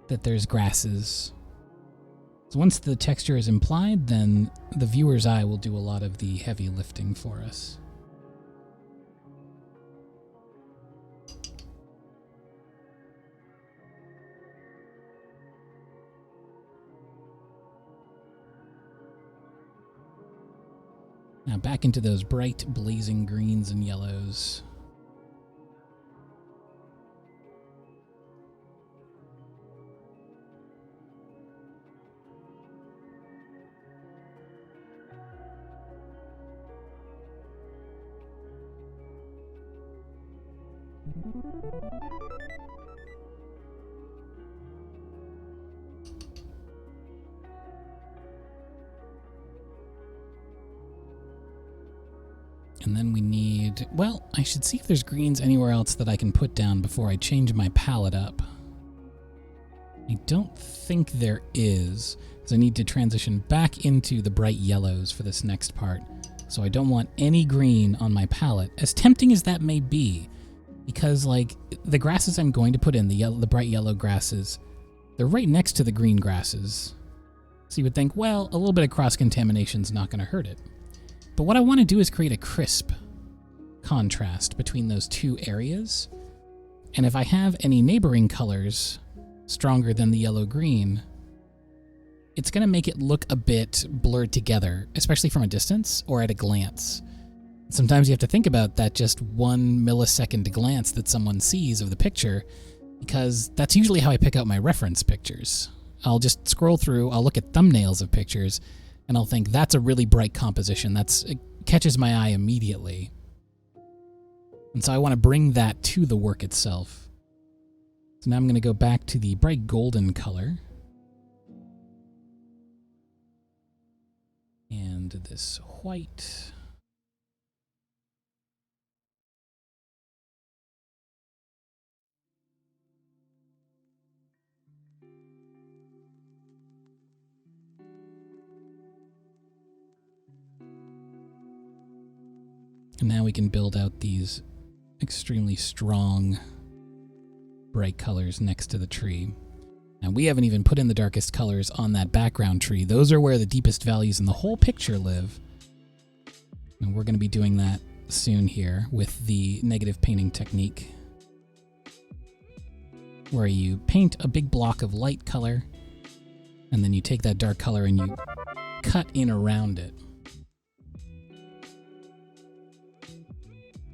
[SPEAKER 1] that there's grasses. So once the texture is implied, then the viewer's eye will do a lot of the heavy lifting for us. Now back into those bright, blazing greens and yellows. And then we need, well, I should see if there's greens anywhere else that I can put down before I change my palette up. I don't think there is, because I need to transition back into the bright yellows for this next part. So I don't want any green on my palette, as tempting as that may be, because like the grasses I'm going to put in, the bright yellow grasses, they're right next to the green grasses. So you would think, well, a little bit of cross-contamination is not going to hurt it. But what I want to do is create a crisp contrast between those two areas. And if I have any neighboring colors stronger than the yellow-green, it's going to make it look a bit blurred together, especially from a distance or at a glance. Sometimes you have to think about that just 1 millisecond glance that someone sees of the picture, because that's usually how I pick out my reference pictures. I'll just scroll through, I'll look at thumbnails of pictures, and I'll think that's a really bright composition. It catches my eye immediately. And so I want to bring that to the work itself. So now I'm going to go back to the bright golden color. And this white. And now we can build out these extremely strong, bright colors next to the tree. And we haven't even put in the darkest colors on that background tree. Those are where the deepest values in the whole picture live. And we're going to be doing that soon here with the negative painting technique, where you paint a big block of light color, and then you take that dark color and you cut in around it.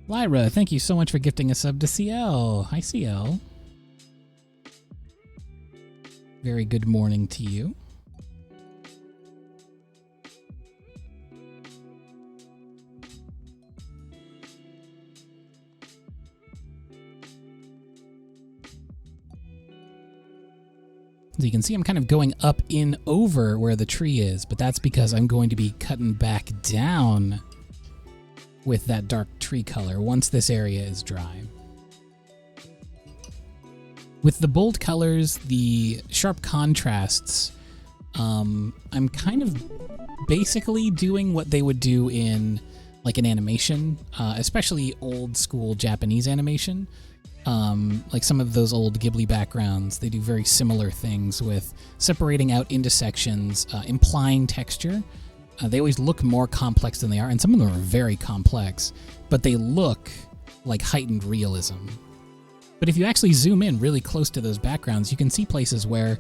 [SPEAKER 1] Lyra, thank you so much for gifting a sub to CL. Hi, CL. Very good morning to you. So you can see I'm kind of going up in over where the tree is, but that's because I'm going to be cutting back down with that dark tree color once this area is dry. With the bold colors, the sharp contrasts, I'm kind of basically doing what they would do in like an animation, especially old school Japanese animation. Like some of those old Ghibli backgrounds, they do very similar things with separating out into sections, implying texture. They always look more complex than they are, and some of them are very complex, but they look like heightened realism. But if you actually zoom in really close to those backgrounds, you can see places where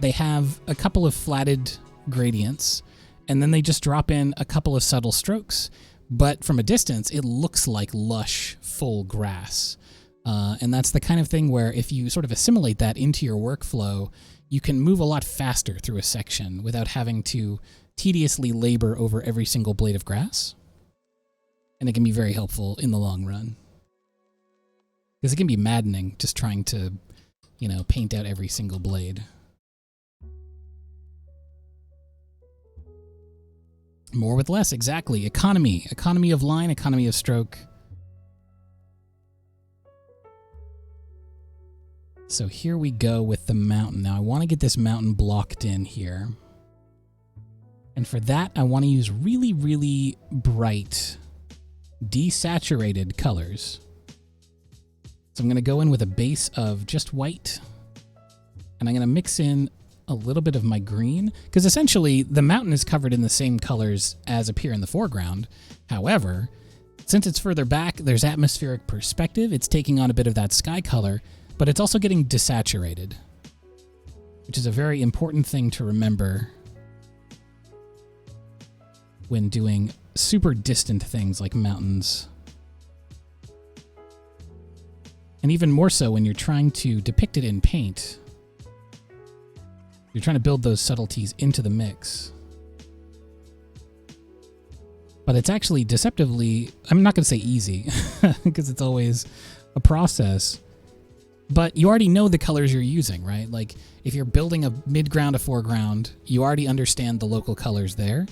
[SPEAKER 1] they have a couple of flatted gradients, and then they just drop in a couple of subtle strokes. But from a distance, it looks like lush, full grass. And that's the kind of thing where if you sort of assimilate that into your workflow, you can move a lot faster through a section without having to tediously labor over every single blade of grass. And it can be very helpful in the long run. Because it can be maddening just trying to, paint out every single blade. More with less, exactly. Economy. Economy of line, economy of stroke. So here we go with the mountain. Now I want to get this mountain blocked in here. And for that, I want to use really, really bright, desaturated colors. So I'm going to go in with a base of just white, and I'm going to mix in a little bit of my green, because essentially the mountain is covered in the same colors as appear in the foreground. However, since it's further back, there's atmospheric perspective. It's taking on a bit of that sky color, but it's also getting desaturated, which is a very important thing to remember when doing super distant things like mountains. And even more so when you're trying to depict it in paint. You're trying to build those subtleties into the mix. But it's actually deceptively, I'm not going to say easy, because it's always a process. But you already know the colors you're using, right? Like, if you're building a midground, a foreground, you already understand the local colors there.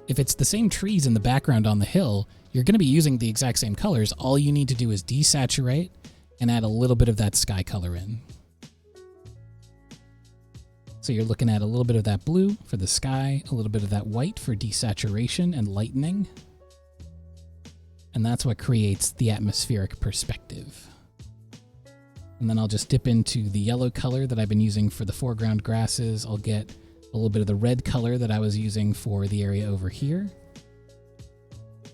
[SPEAKER 1] if it's the same trees in the background on the hill, you're going to be using the exact same colors. All you need to do is desaturate and add a little bit of that sky color in. So you're looking at a little bit of that blue for the sky, a little bit of that white for desaturation and lightening. And that's what creates the atmospheric perspective. And then I'll just dip into the yellow color that I've been using for the foreground grasses. I'll get a little bit of the red color that I was using for the area over here.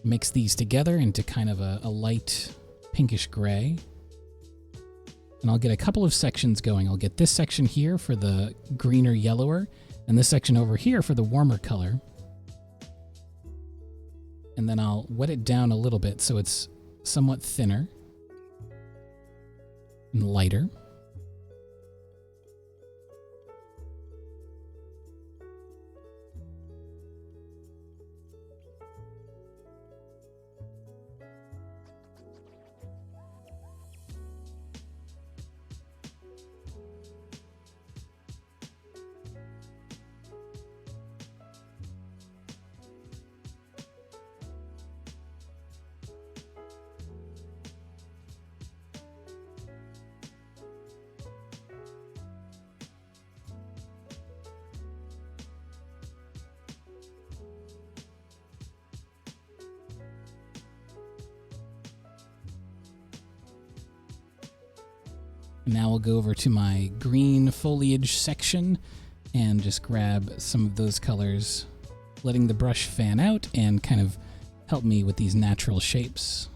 [SPEAKER 1] Mix these together into kind of a light pinkish gray. And I'll get a couple of sections going. I'll get this section here for the greener yellower, and this section over here for the warmer color. And then I'll wet it down a little bit so it's somewhat thinner and lighter. Now we'll go over to my green foliage section and just grab some of those colors, letting the brush fan out and kind of help me with these natural shapes.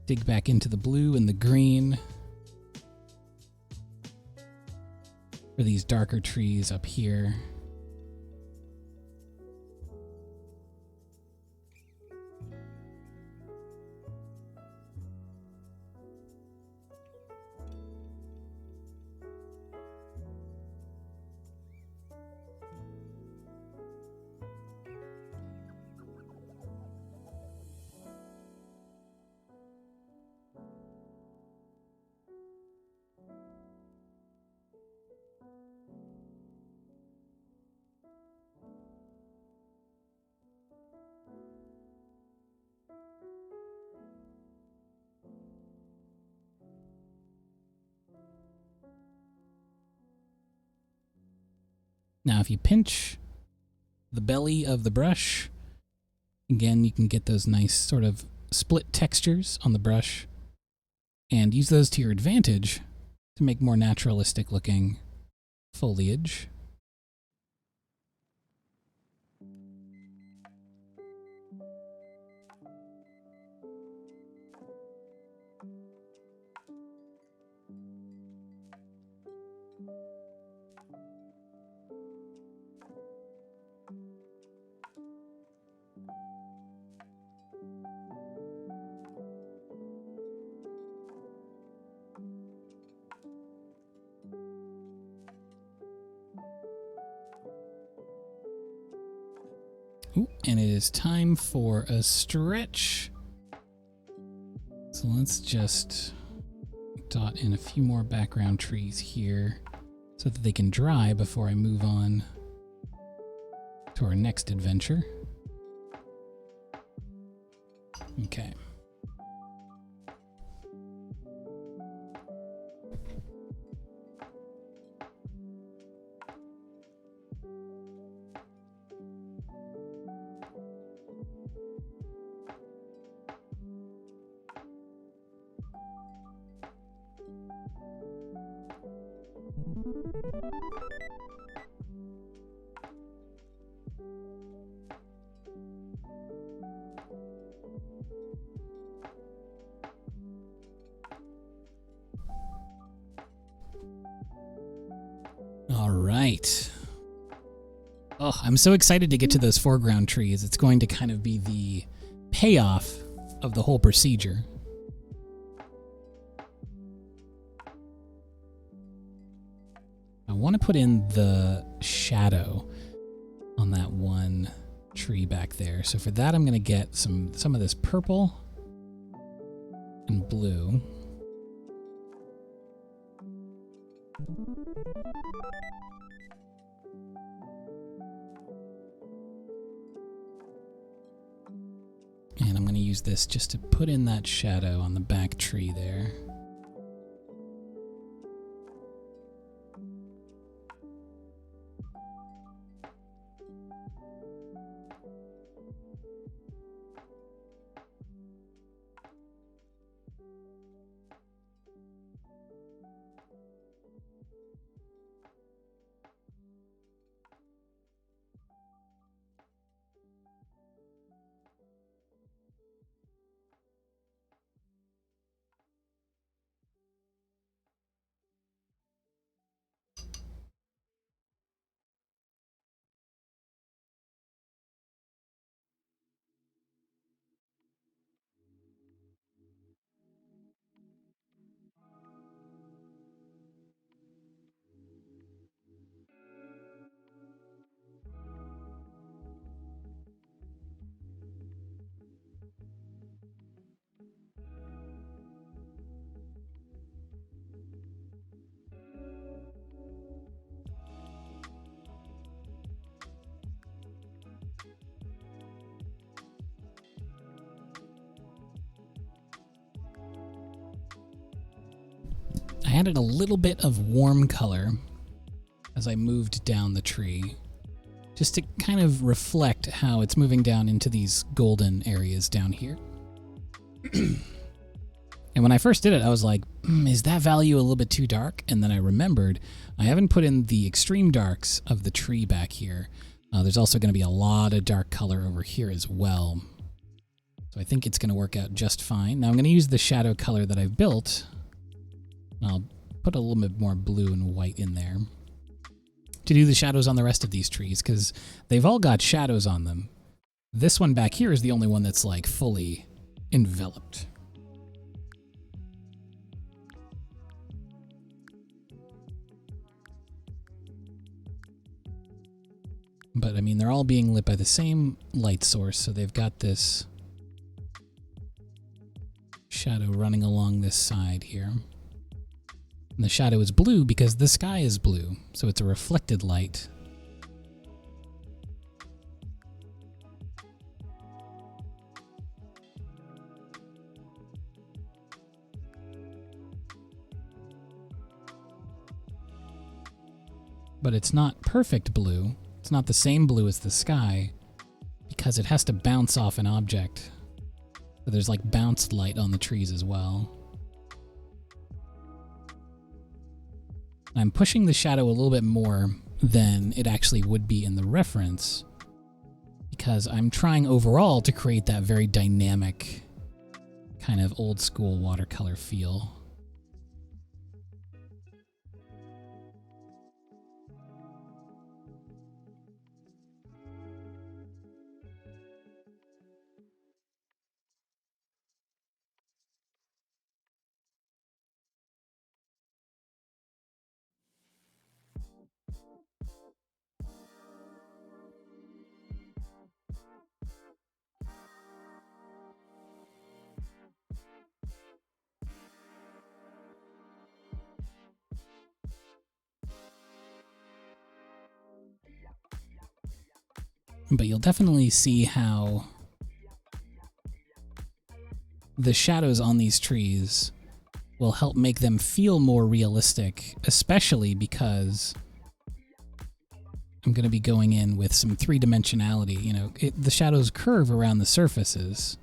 [SPEAKER 1] Dig back into the blue and the green for these darker trees up here. Now, if you pinch the belly of the brush, again, you can get those nice sort of split textures on the brush and use those to your advantage to make more naturalistic looking foliage. Ooh, and it is time for a stretch. So let's just dot in a few more background trees here so that they can dry before I move on to our next adventure. Okay. All right. Oh, I'm so excited to get to those foreground trees. It's going to kind of be the payoff of the whole procedure. I want to put in the shadow on that one tree back there. So for that, I'm going to get some of this purple and blue. And I'm going to use this just to put in that shadow on the back tree there. I added a little bit of warm color as I moved down the tree, just to kind of reflect how it's moving down into these golden areas down here. And when I first did it, I was like, is that value a little bit too dark? And then I remembered I haven't put in the extreme darks of the tree back here. There's also going to be a lot of dark color over here as well. So I think it's going to work out just fine. Now I'm going to use the shadow color that I've built. I'll put a little bit more blue and white in there to do the shadows on the rest of these trees, because they've all got shadows on them. This one back here is the only one that's like fully enveloped. But I mean, they're all being lit by the same light source, so they've got this shadow running along this side here. And the shadow is blue because the sky is blue, so it's a reflected light. But it's not perfect blue. It's not the same blue as the sky because it has to bounce off an object. So there's like bounced light on the trees as well. I'm pushing the shadow a little bit more than it actually would be in the reference because I'm trying overall to create that very dynamic kind of old school watercolor feel. But you'll definitely see how the shadows on these trees will help make them feel more realistic, especially because I'm going to be going in with some three-dimensionality. You know, the shadows curve around the surfaces.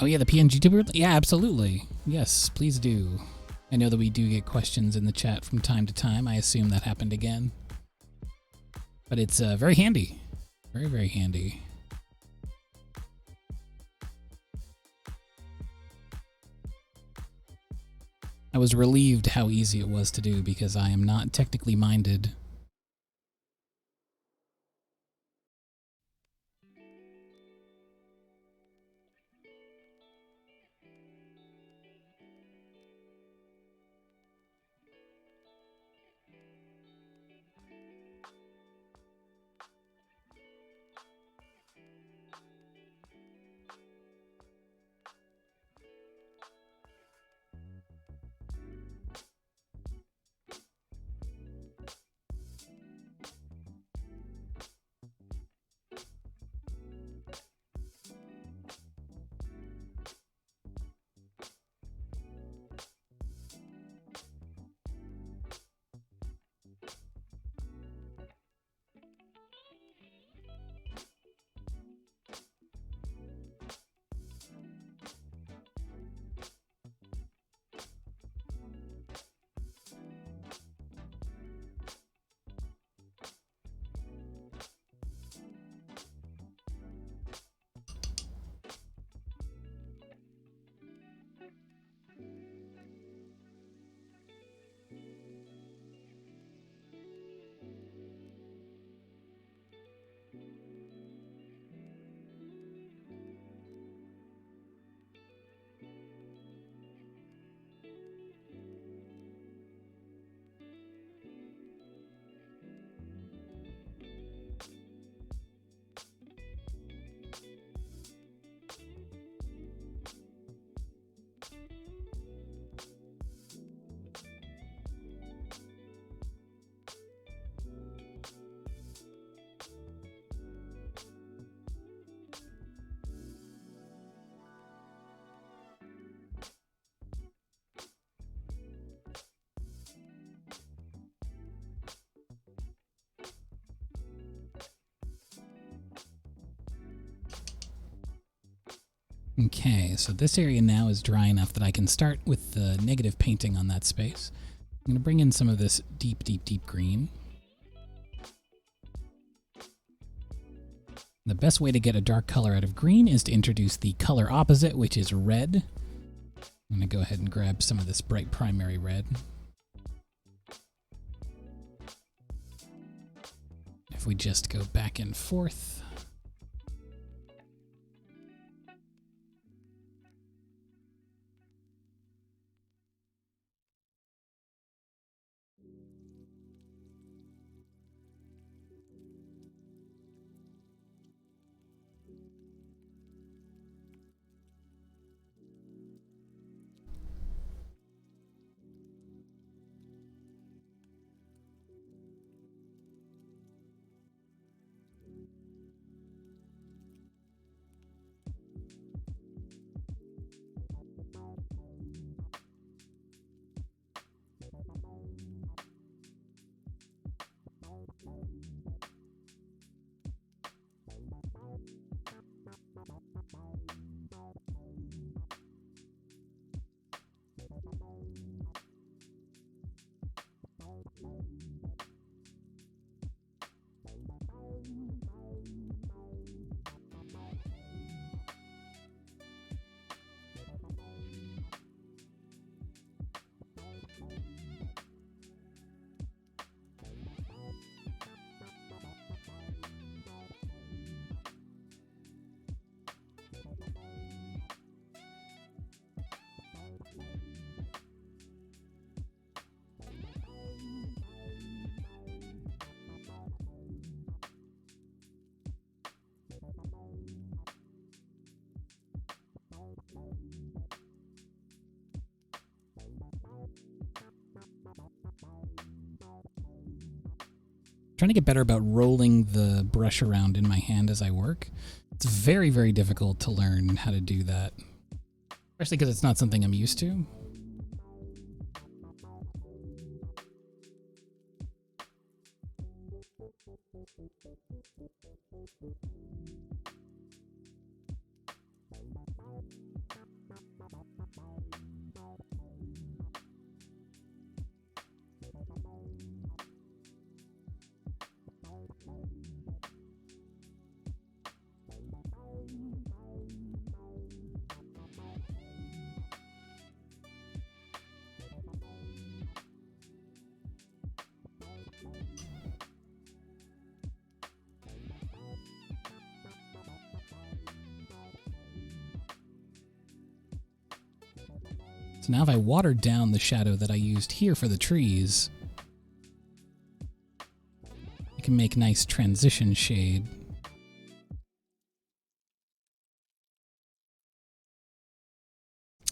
[SPEAKER 1] Oh yeah, the PNG tuber? Yeah, absolutely. Yes, please do. I know that we do get questions in the chat from time to time. I assume that happened again. But it's very handy. Very, very handy. I was relieved how easy it was to do because I am not technically minded. Okay, so this area now is dry enough that I can start with the negative painting on that space. I'm going to bring in some of this deep, deep, deep green. The best way to get a dark color out of green is to introduce the color opposite, which is red. I'm going to go ahead and grab some of this bright primary red. If we just go back and forth. Trying to get better about rolling the brush around in my hand as I work. It's very, very difficult to learn how to do that, especially because it's not something I'm used to. So now if I water down the shadow that I used here for the trees, I can make nice transition shade.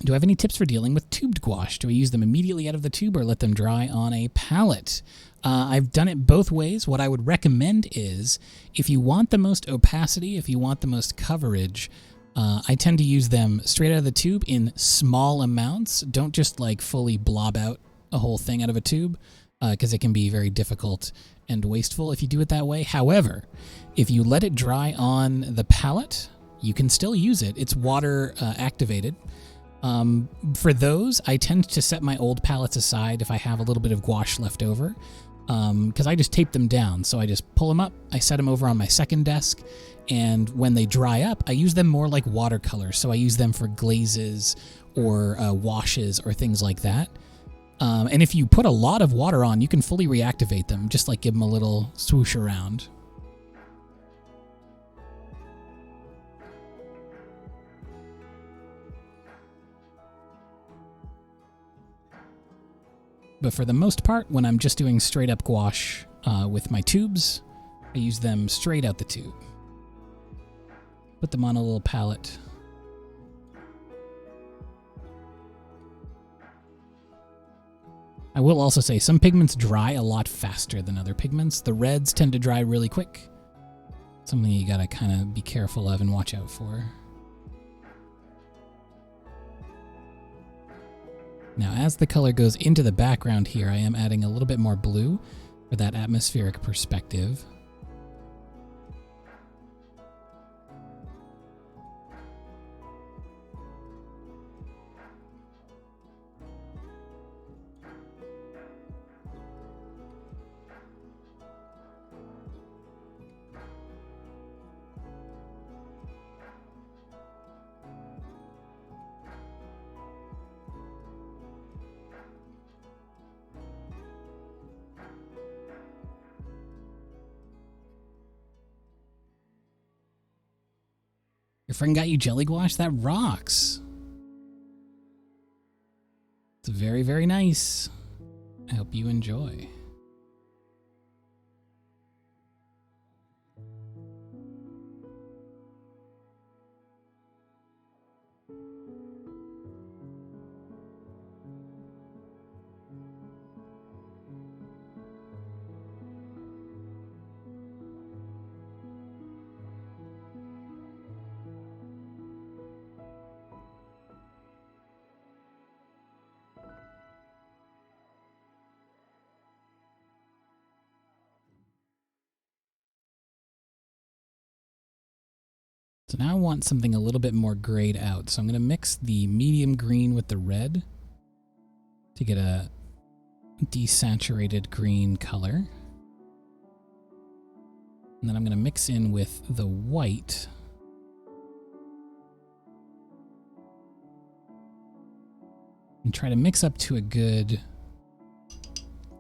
[SPEAKER 1] Do I have any tips for dealing with tubed gouache? Do I use them immediately out of the tube or let them dry on a palette? I've done it both ways. What I would recommend is, if you want the most opacity, if you want the most coverage, I tend to use them straight out of the tube in small amounts. Don't just like fully blob out a whole thing out of a tube, because it can be very difficult and wasteful if you do it that way. However, if you let it dry on the palette, you can still use it. It's water activated. For those, I tend to set my old palettes aside if I have a little bit of gouache left over, because I just tape them down. So I just pull them up, I set them over on my second desk, and when they dry up, I use them more like watercolor. So I use them for glazes or washes or things like that. And if you put a lot of water on, you can fully reactivate them, just like give them a little swoosh around. But for the most part, when I'm just doing straight up gouache with my tubes, I use them straight out the tube. Put them on a little palette. I will also say some pigments dry a lot faster than other pigments. The reds tend to dry really quick. Something you gotta kind of be careful of and watch out for. Now, as the color goes into the background here, I am adding a little bit more blue for that atmospheric perspective. Your friend got you jelly gouache? That rocks. It's very, very nice. I hope you enjoy. So now I want something a little bit more grayed out. So I'm going to mix the medium green with the red to get a desaturated green color. And then I'm going to mix in with the white. And try to mix up to a good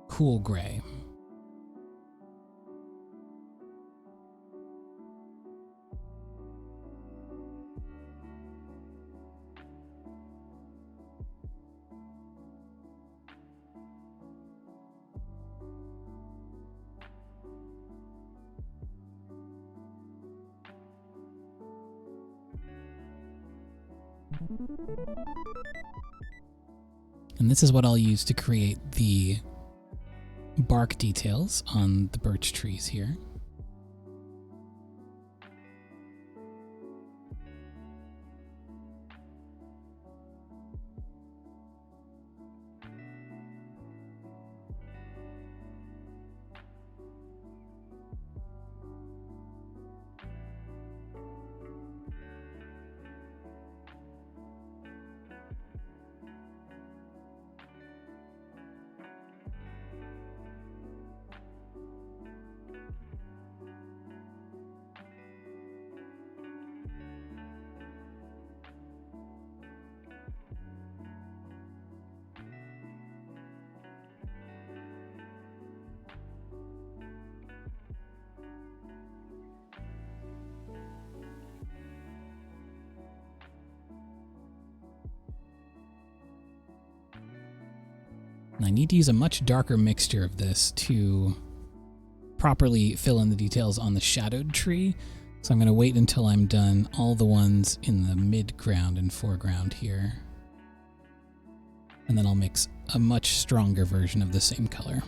[SPEAKER 1] cool gray. And this is what I'll use to create the bark details on the birch trees here. And I need to use a much darker mixture of this to properly fill in the details on the shadowed tree. So I'm going to wait until I'm done all the ones in the mid-ground and foreground here. And then I'll mix a much stronger version of the same color.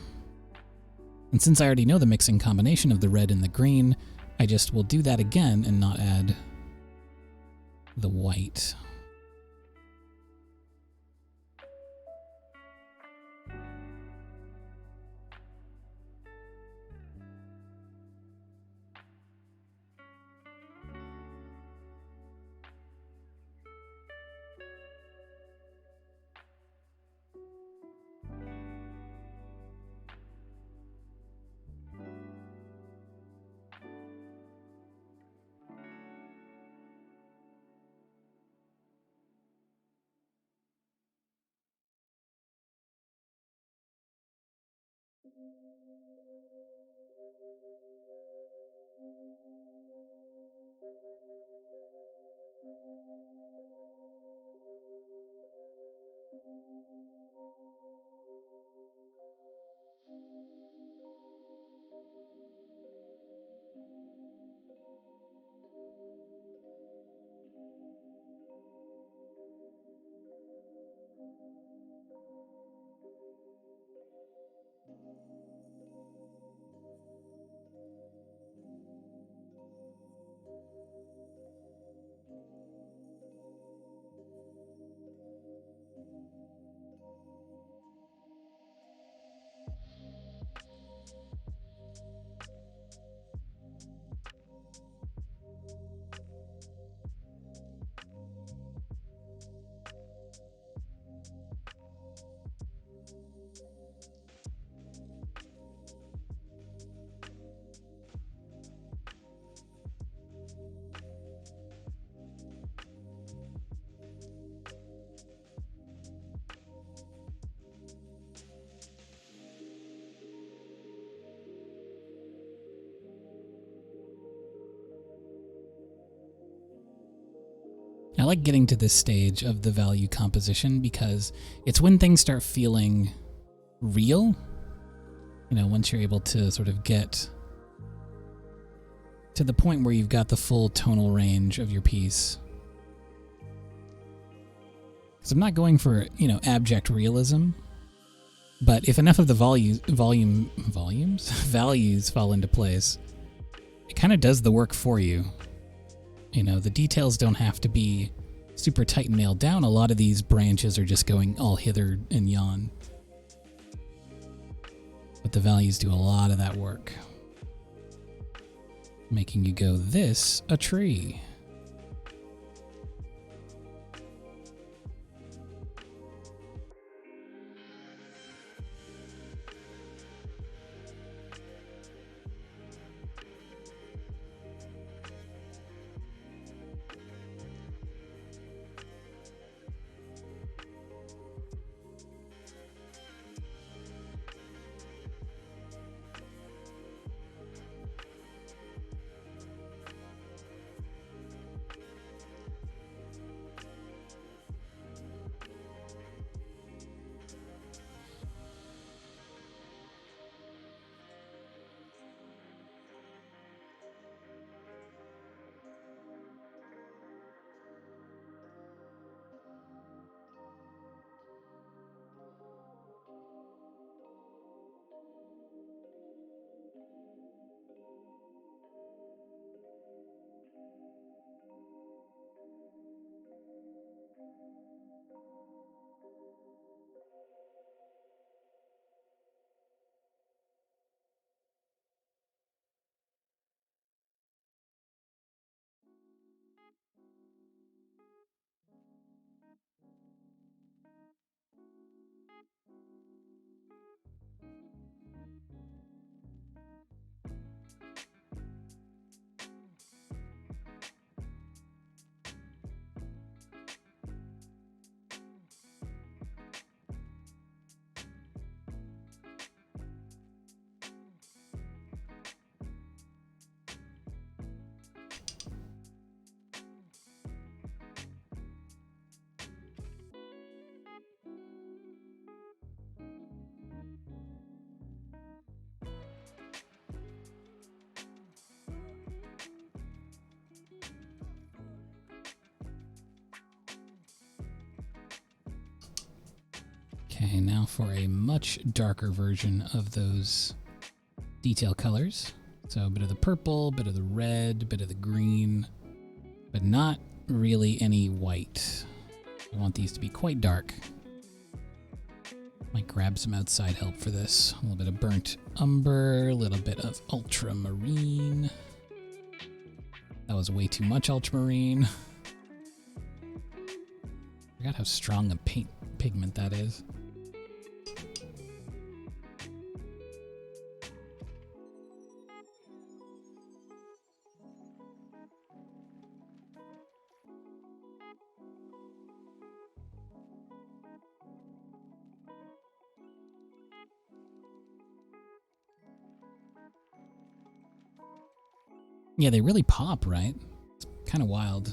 [SPEAKER 1] And since I already know the mixing combination of the red and the green, I just will do that again and not add the white. I like getting to this stage of the value composition because it's when things start feeling real. You know, once you're able to sort of get to the point where you've got the full tonal range of your piece. Because I'm not going for, you know, abject realism, but if enough of the values fall into place, it kind of does the work for you. You know, the details don't have to be super tight and nailed down. A lot of these branches are just going all hither and yon. But the values do a lot of that work. Making you go, this a tree. Okay, now for a much darker version of those detail colors. So a bit of the purple, a bit of the red, a bit of the green, but not really any white. I want these to be quite dark. Might grab some outside help for this. A little bit of burnt umber, a little bit of ultramarine. That was way too much ultramarine. I forgot how strong a paint pigment that is. Yeah, they really pop, right? It's kind of wild.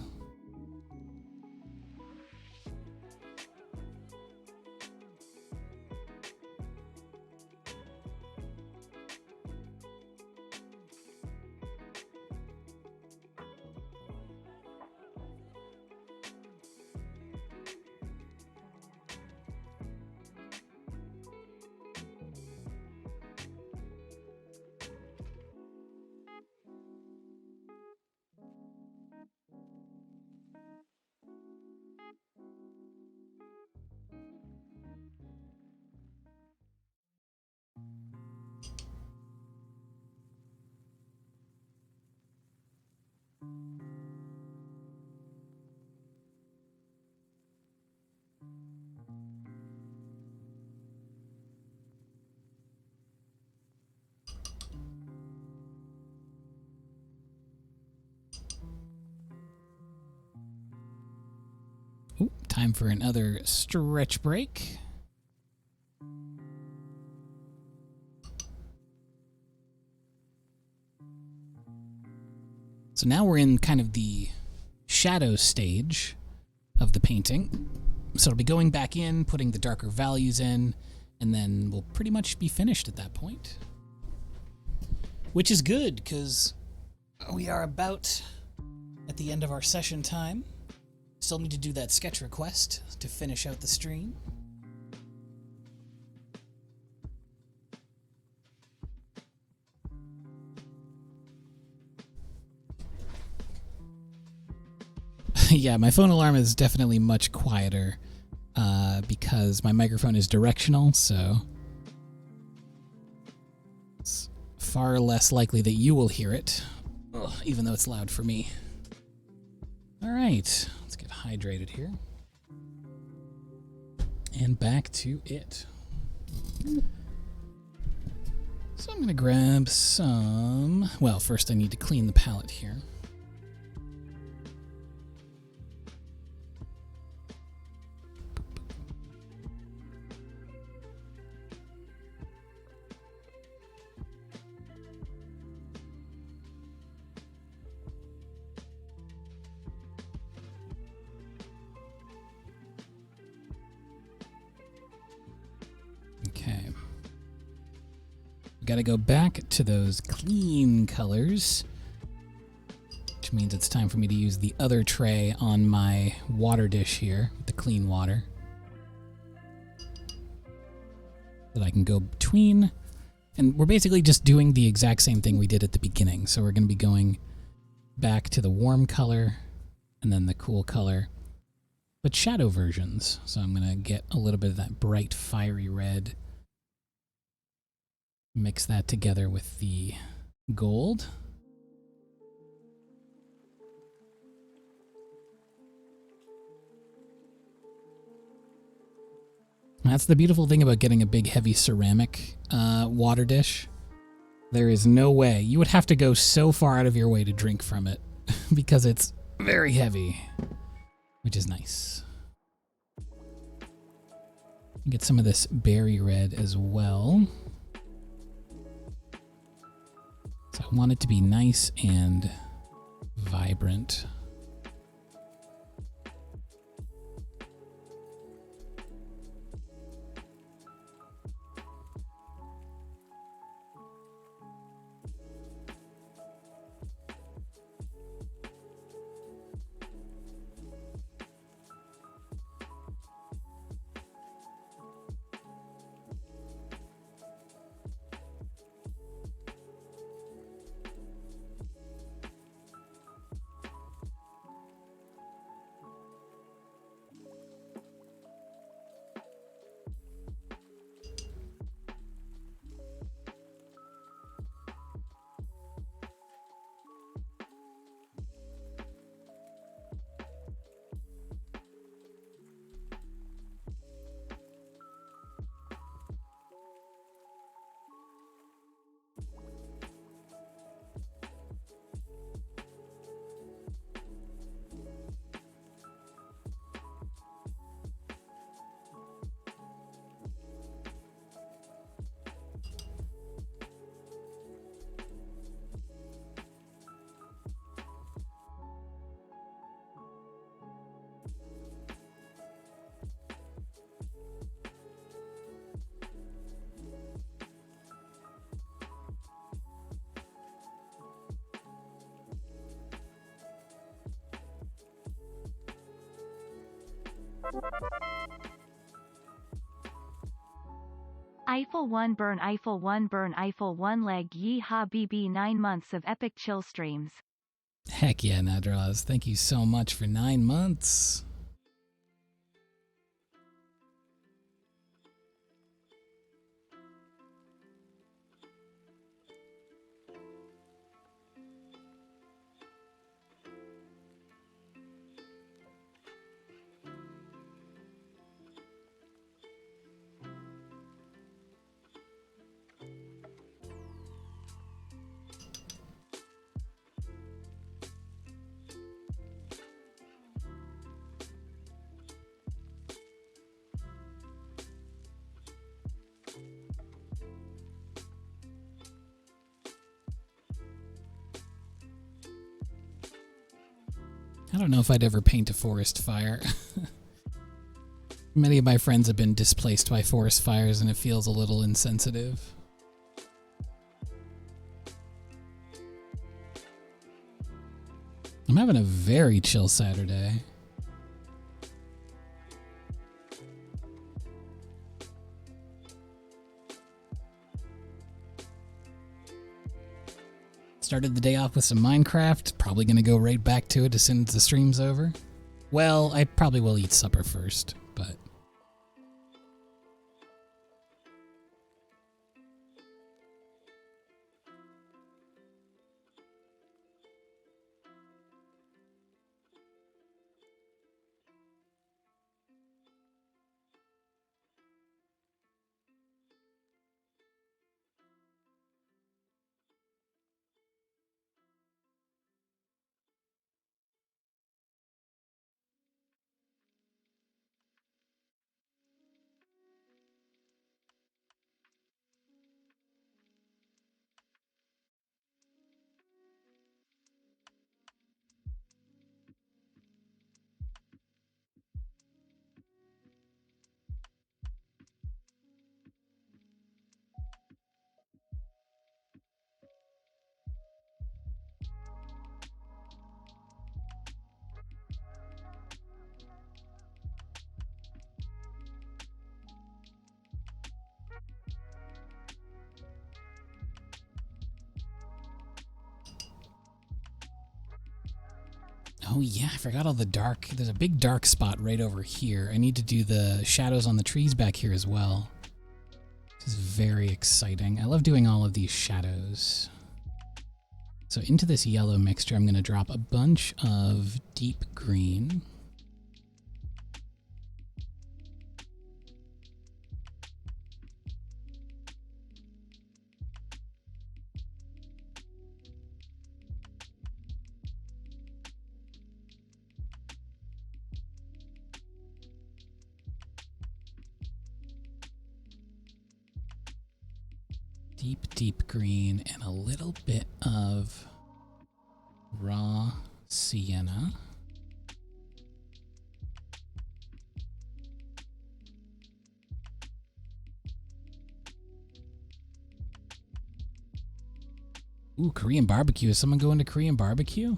[SPEAKER 1] Ooh, time for another stretch break. So now we're in kind of the shadow stage of the painting. So I'll be going back in, putting the darker values in, and then we'll pretty much be finished at that point. Which is good, because we are about at the end of our session time. Still need to do that sketch request to finish out the stream. Yeah, my phone alarm is definitely much quieter because my microphone is directional, so it's far less likely that you will hear it, even though it's loud for me. All right, let's get hydrated here. And back to it. So I'm going to grab some... Well, first I need to clean the palette here. Okay. Got to go back to those clean colors, which means it's time for me to use the other tray on my water dish here with the clean water. That I can go between. And we're basically just doing the exact same thing we did at the beginning. So we're going to be going back to the warm color and then the cool color, but shadow versions. So I'm going to get a little bit of that bright fiery red. Mix that together with the gold. That's the beautiful thing about getting a big heavy ceramic water dish. There is no way. You would have to go so far out of your way to drink from it because it's very heavy, which is nice. Get some of this berry red as well. So I want it to be nice and vibrant.
[SPEAKER 2] Eiffel 1 burn Eiffel 1 burn Eiffel 1 leg yee ha bb 9 months of epic chill streams.
[SPEAKER 1] Heck yeah, Nadraz. Thank you so much for 9 months. I don't know if I'd ever paint a forest fire. Many of my friends have been displaced by forest fires and it feels a little insensitive. I'm having a very chill Saturday. Started the day off with some Minecraft. Probably gonna go right back to it as soon as the stream's over. Well, I probably will eat supper first, but... Oh yeah, I forgot all the dark. There's a big dark spot right over here. I need to do the shadows on the trees back here as well. This is very exciting. I love doing all of these shadows. So into this yellow mixture, I'm going to drop a bunch of deep green. Deep green and a little bit of raw sienna. Ooh, Korean barbecue. Is someone going to Korean barbecue?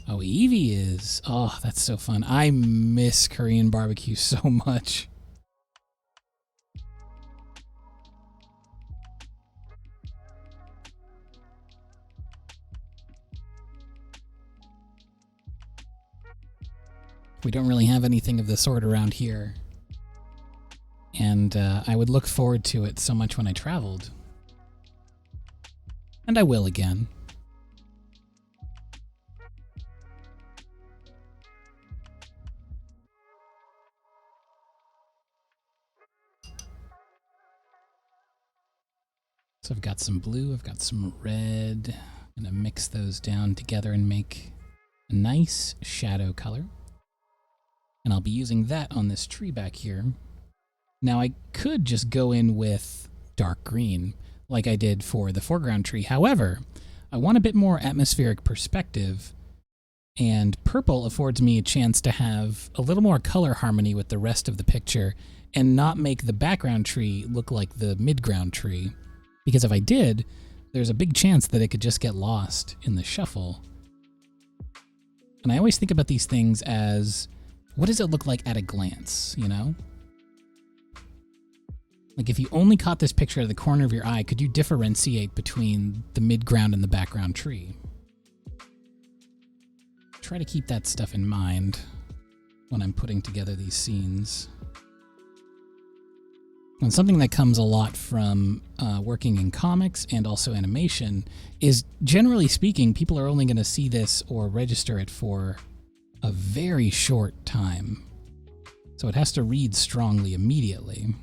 [SPEAKER 1] Oh, Evie is. Oh, that's so fun. I miss Korean barbecue so much. We don't really have anything of the sort around here. And I would look forward to it so much when I traveled. And I will again. So I've got some blue, I've got some red. I'm gonna mix those down together and make a nice shadow color. And I'll be using that on this tree back here. Now I could just go in with dark green like I did for the foreground tree. However, I want a bit more atmospheric perspective, and purple affords me a chance to have a little more color harmony with the rest of the picture and not make the background tree look like the midground tree. Because if I did, there's a big chance that it could just get lost in the shuffle. And I always think about these things as, what does it look like at a glance, you know? Like if you only caught this picture out of the corner of your eye, could you differentiate between the midground and the background tree? Try to keep that stuff in mind when I'm putting together these scenes. And something that comes a lot from working in comics and also animation is, generally speaking, people are only going to see this or register it for a very short time. So it has to read strongly immediately.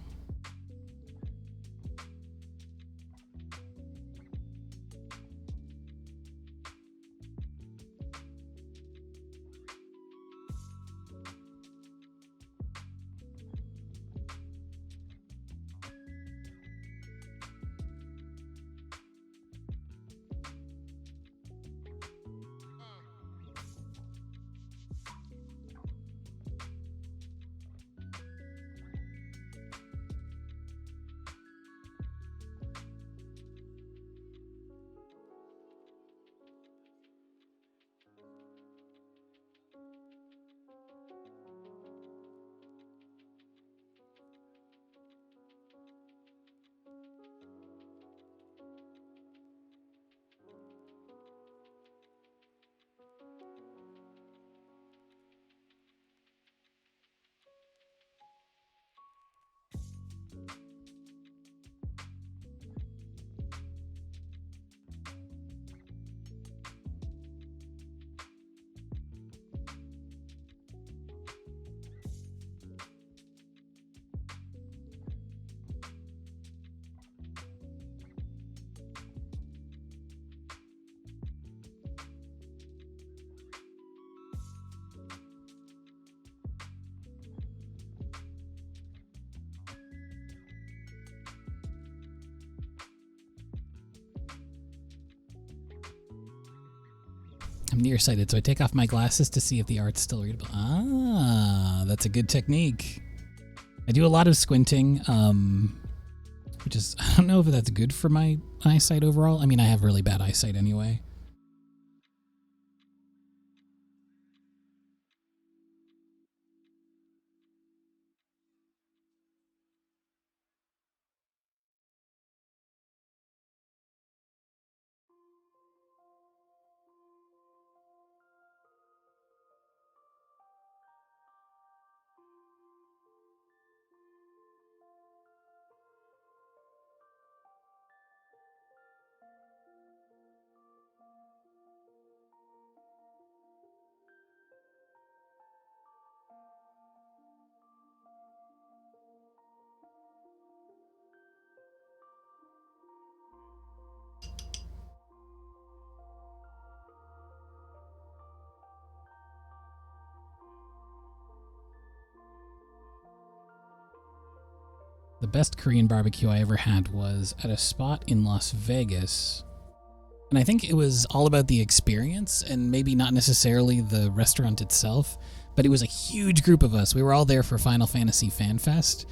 [SPEAKER 1] I'm nearsighted, so I take off my glasses to see if the art's still readable. Ah, that's a good technique. I do a lot of squinting, which is, I don't know if that's good for my eyesight overall. I mean, I have really bad eyesight anyway. The best Korean barbecue I ever had was at a spot in Las Vegas. And I think it was all about the experience and maybe not necessarily the restaurant itself, but it was a huge group of us. We were all there for Final Fantasy Fan Fest.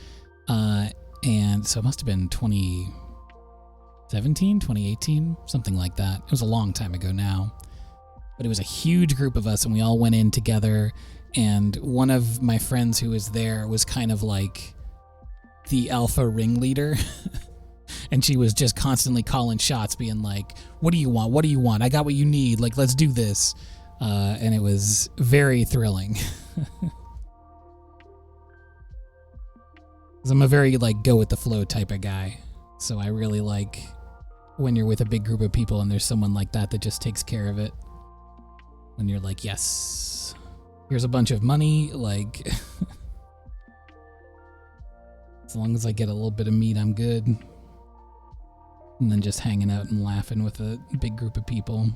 [SPEAKER 1] And so it must have been 2017, 2018, something like that. It was a long time ago now. But it was a huge group of us and we all went in together. And one of my friends who was there was kind of like the alpha ringleader. And she was just constantly calling shots, being like, what do you want? What do you want? I got what you need. Like, let's do this. And it was very thrilling. Because I'm a very, like, go with the flow type of guy. So I really like when you're with a big group of people and there's someone like that that just takes care of it. When you're like, yes, here's a bunch of money. Like, as long as I get a little bit of meat, I'm good. And then just hanging out and laughing with a big group of people.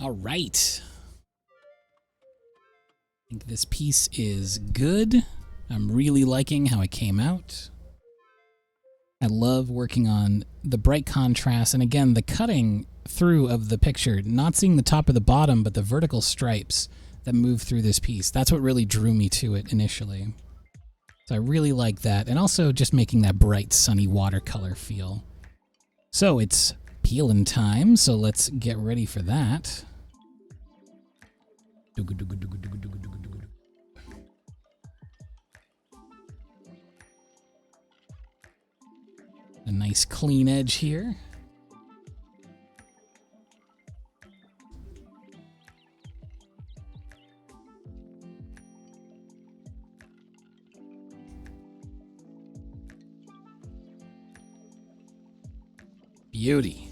[SPEAKER 1] All right. I think this piece is good. I'm really liking how it came out. I love working on the bright contrast, and again, the cutting through of the picture, not seeing the top or the bottom, but the vertical stripes that move through this piece. That's what really drew me to it initially. So I really like that, and also just making that bright, sunny watercolor feel. So it's peeling time, so let's get ready for that. A nice clean edge here. Beauty.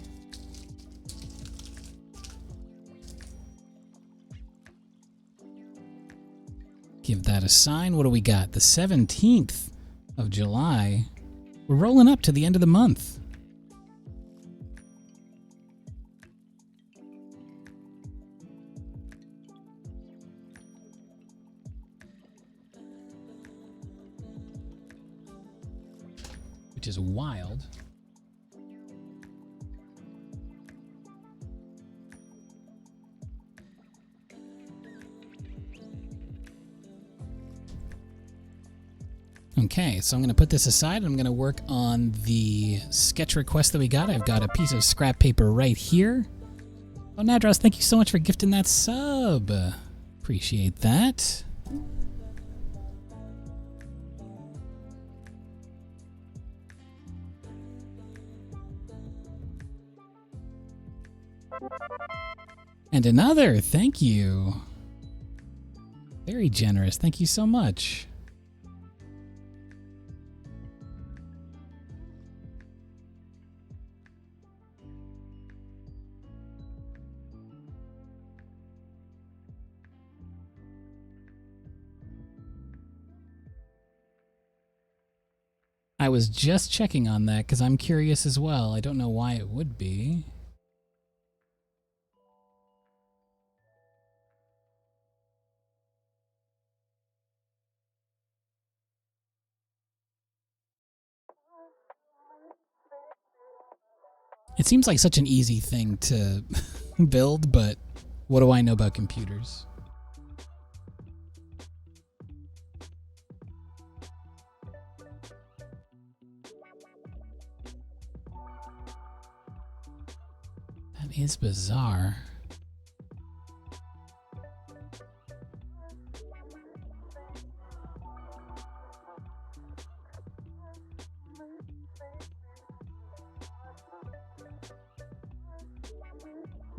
[SPEAKER 1] Give that a sign. What do we got? The 17th of July. We're rolling up to the end of the month. Which is wild. Okay, so I'm going to put this aside. I'm going to work on the sketch request that we got. I've got a piece of scrap paper right here. Oh, Nadros, thank you so much for gifting that sub. Appreciate that. And another, thank you. Very generous, thank you so much. I was just checking on that because I'm curious as well. I don't know why it would be. It seems like such an easy thing to build, but what do I know about computers? That is bizarre.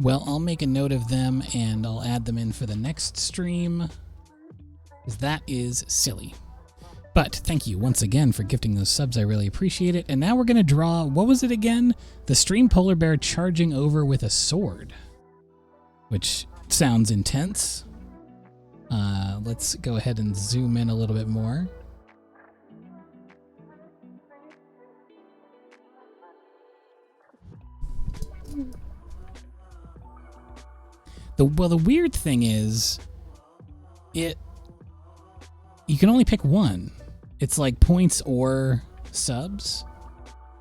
[SPEAKER 1] Well, I'll make a note of them and I'll add them in for the next stream, because that is silly. But thank you once again for gifting those subs. I really appreciate it. And now we're going to draw, what was it again? The stream polar bear charging over with a sword, which sounds intense. Let's go ahead and zoom in a little bit more. The weird thing is, you can only pick one. It's like points or subs,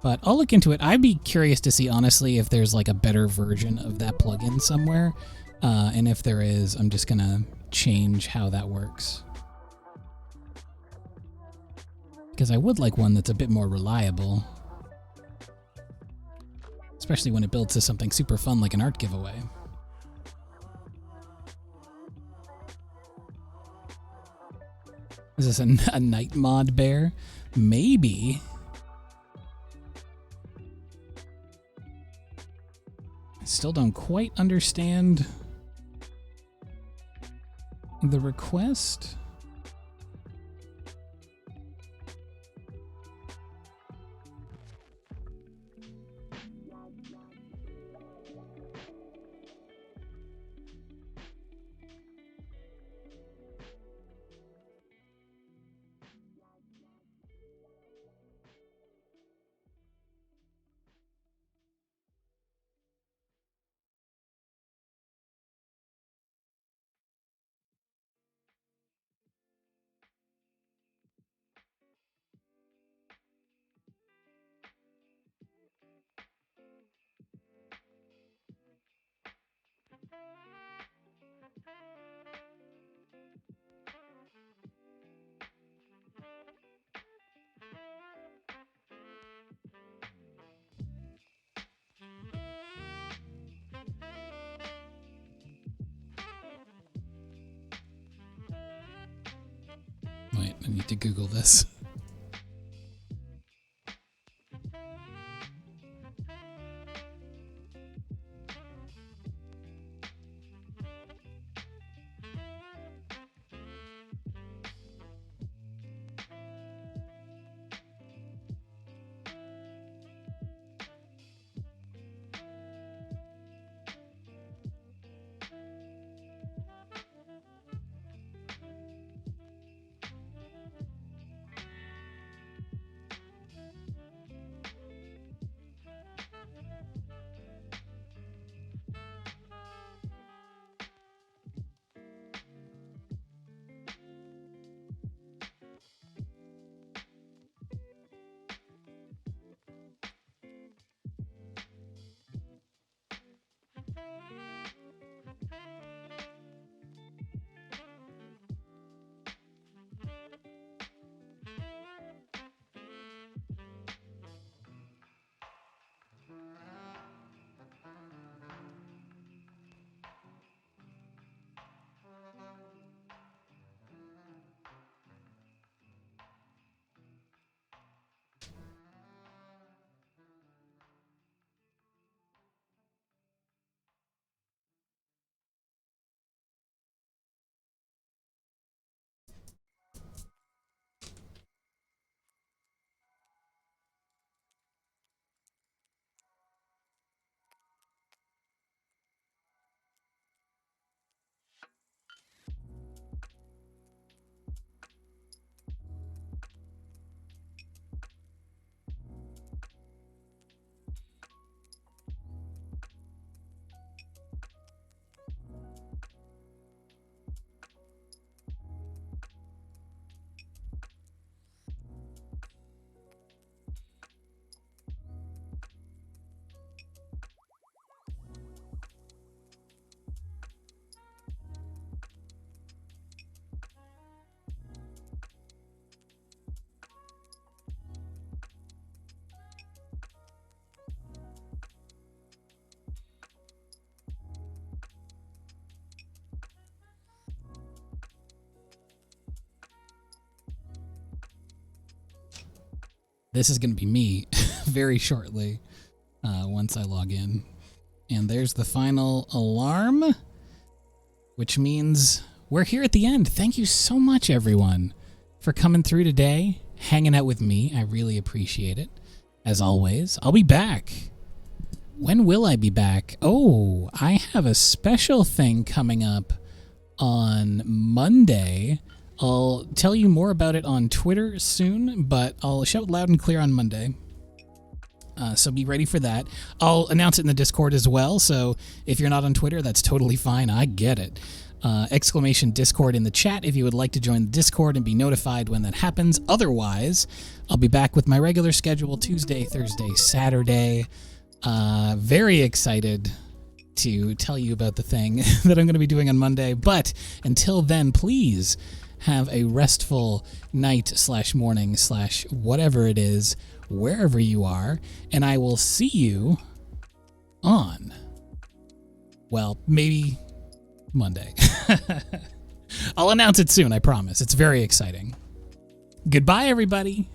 [SPEAKER 1] but I'll look into it. I'd be curious to see, honestly, if there's like a better version of that plugin somewhere, and if there is, I'm just gonna change how that works. Because I would like one that's a bit more reliable. Especially when it builds to something super fun like an art giveaway. Is this a night mod bear? Maybe. I still don't quite understand the request. Wait, I need to Google this. This is going to be me very shortly once I log in. And there's the final alarm, which means we're here at the end. Thank you so much, everyone, for coming through today, hanging out with me. I really appreciate it. As always, I'll be back. When will I be back? Oh, I have a special thing coming up on Monday. I'll tell you more about it on Twitter soon, but I'll shout loud and clear on Monday. So be ready for that. I'll announce it in the Discord as well, so if you're not on Twitter, that's totally fine. I get it. Exclamation Discord in the chat if you would like to join the Discord and be notified when that happens. Otherwise, I'll be back with my regular schedule Tuesday, Thursday, Saturday. Very excited to tell you about the thing that I'm going to be doing on Monday. But until then, please Have a restful night/morning/whatever it is, wherever you are, and I will see you on, well, maybe Monday. I'll announce it soon, I promise. It's very exciting. Goodbye, everybody.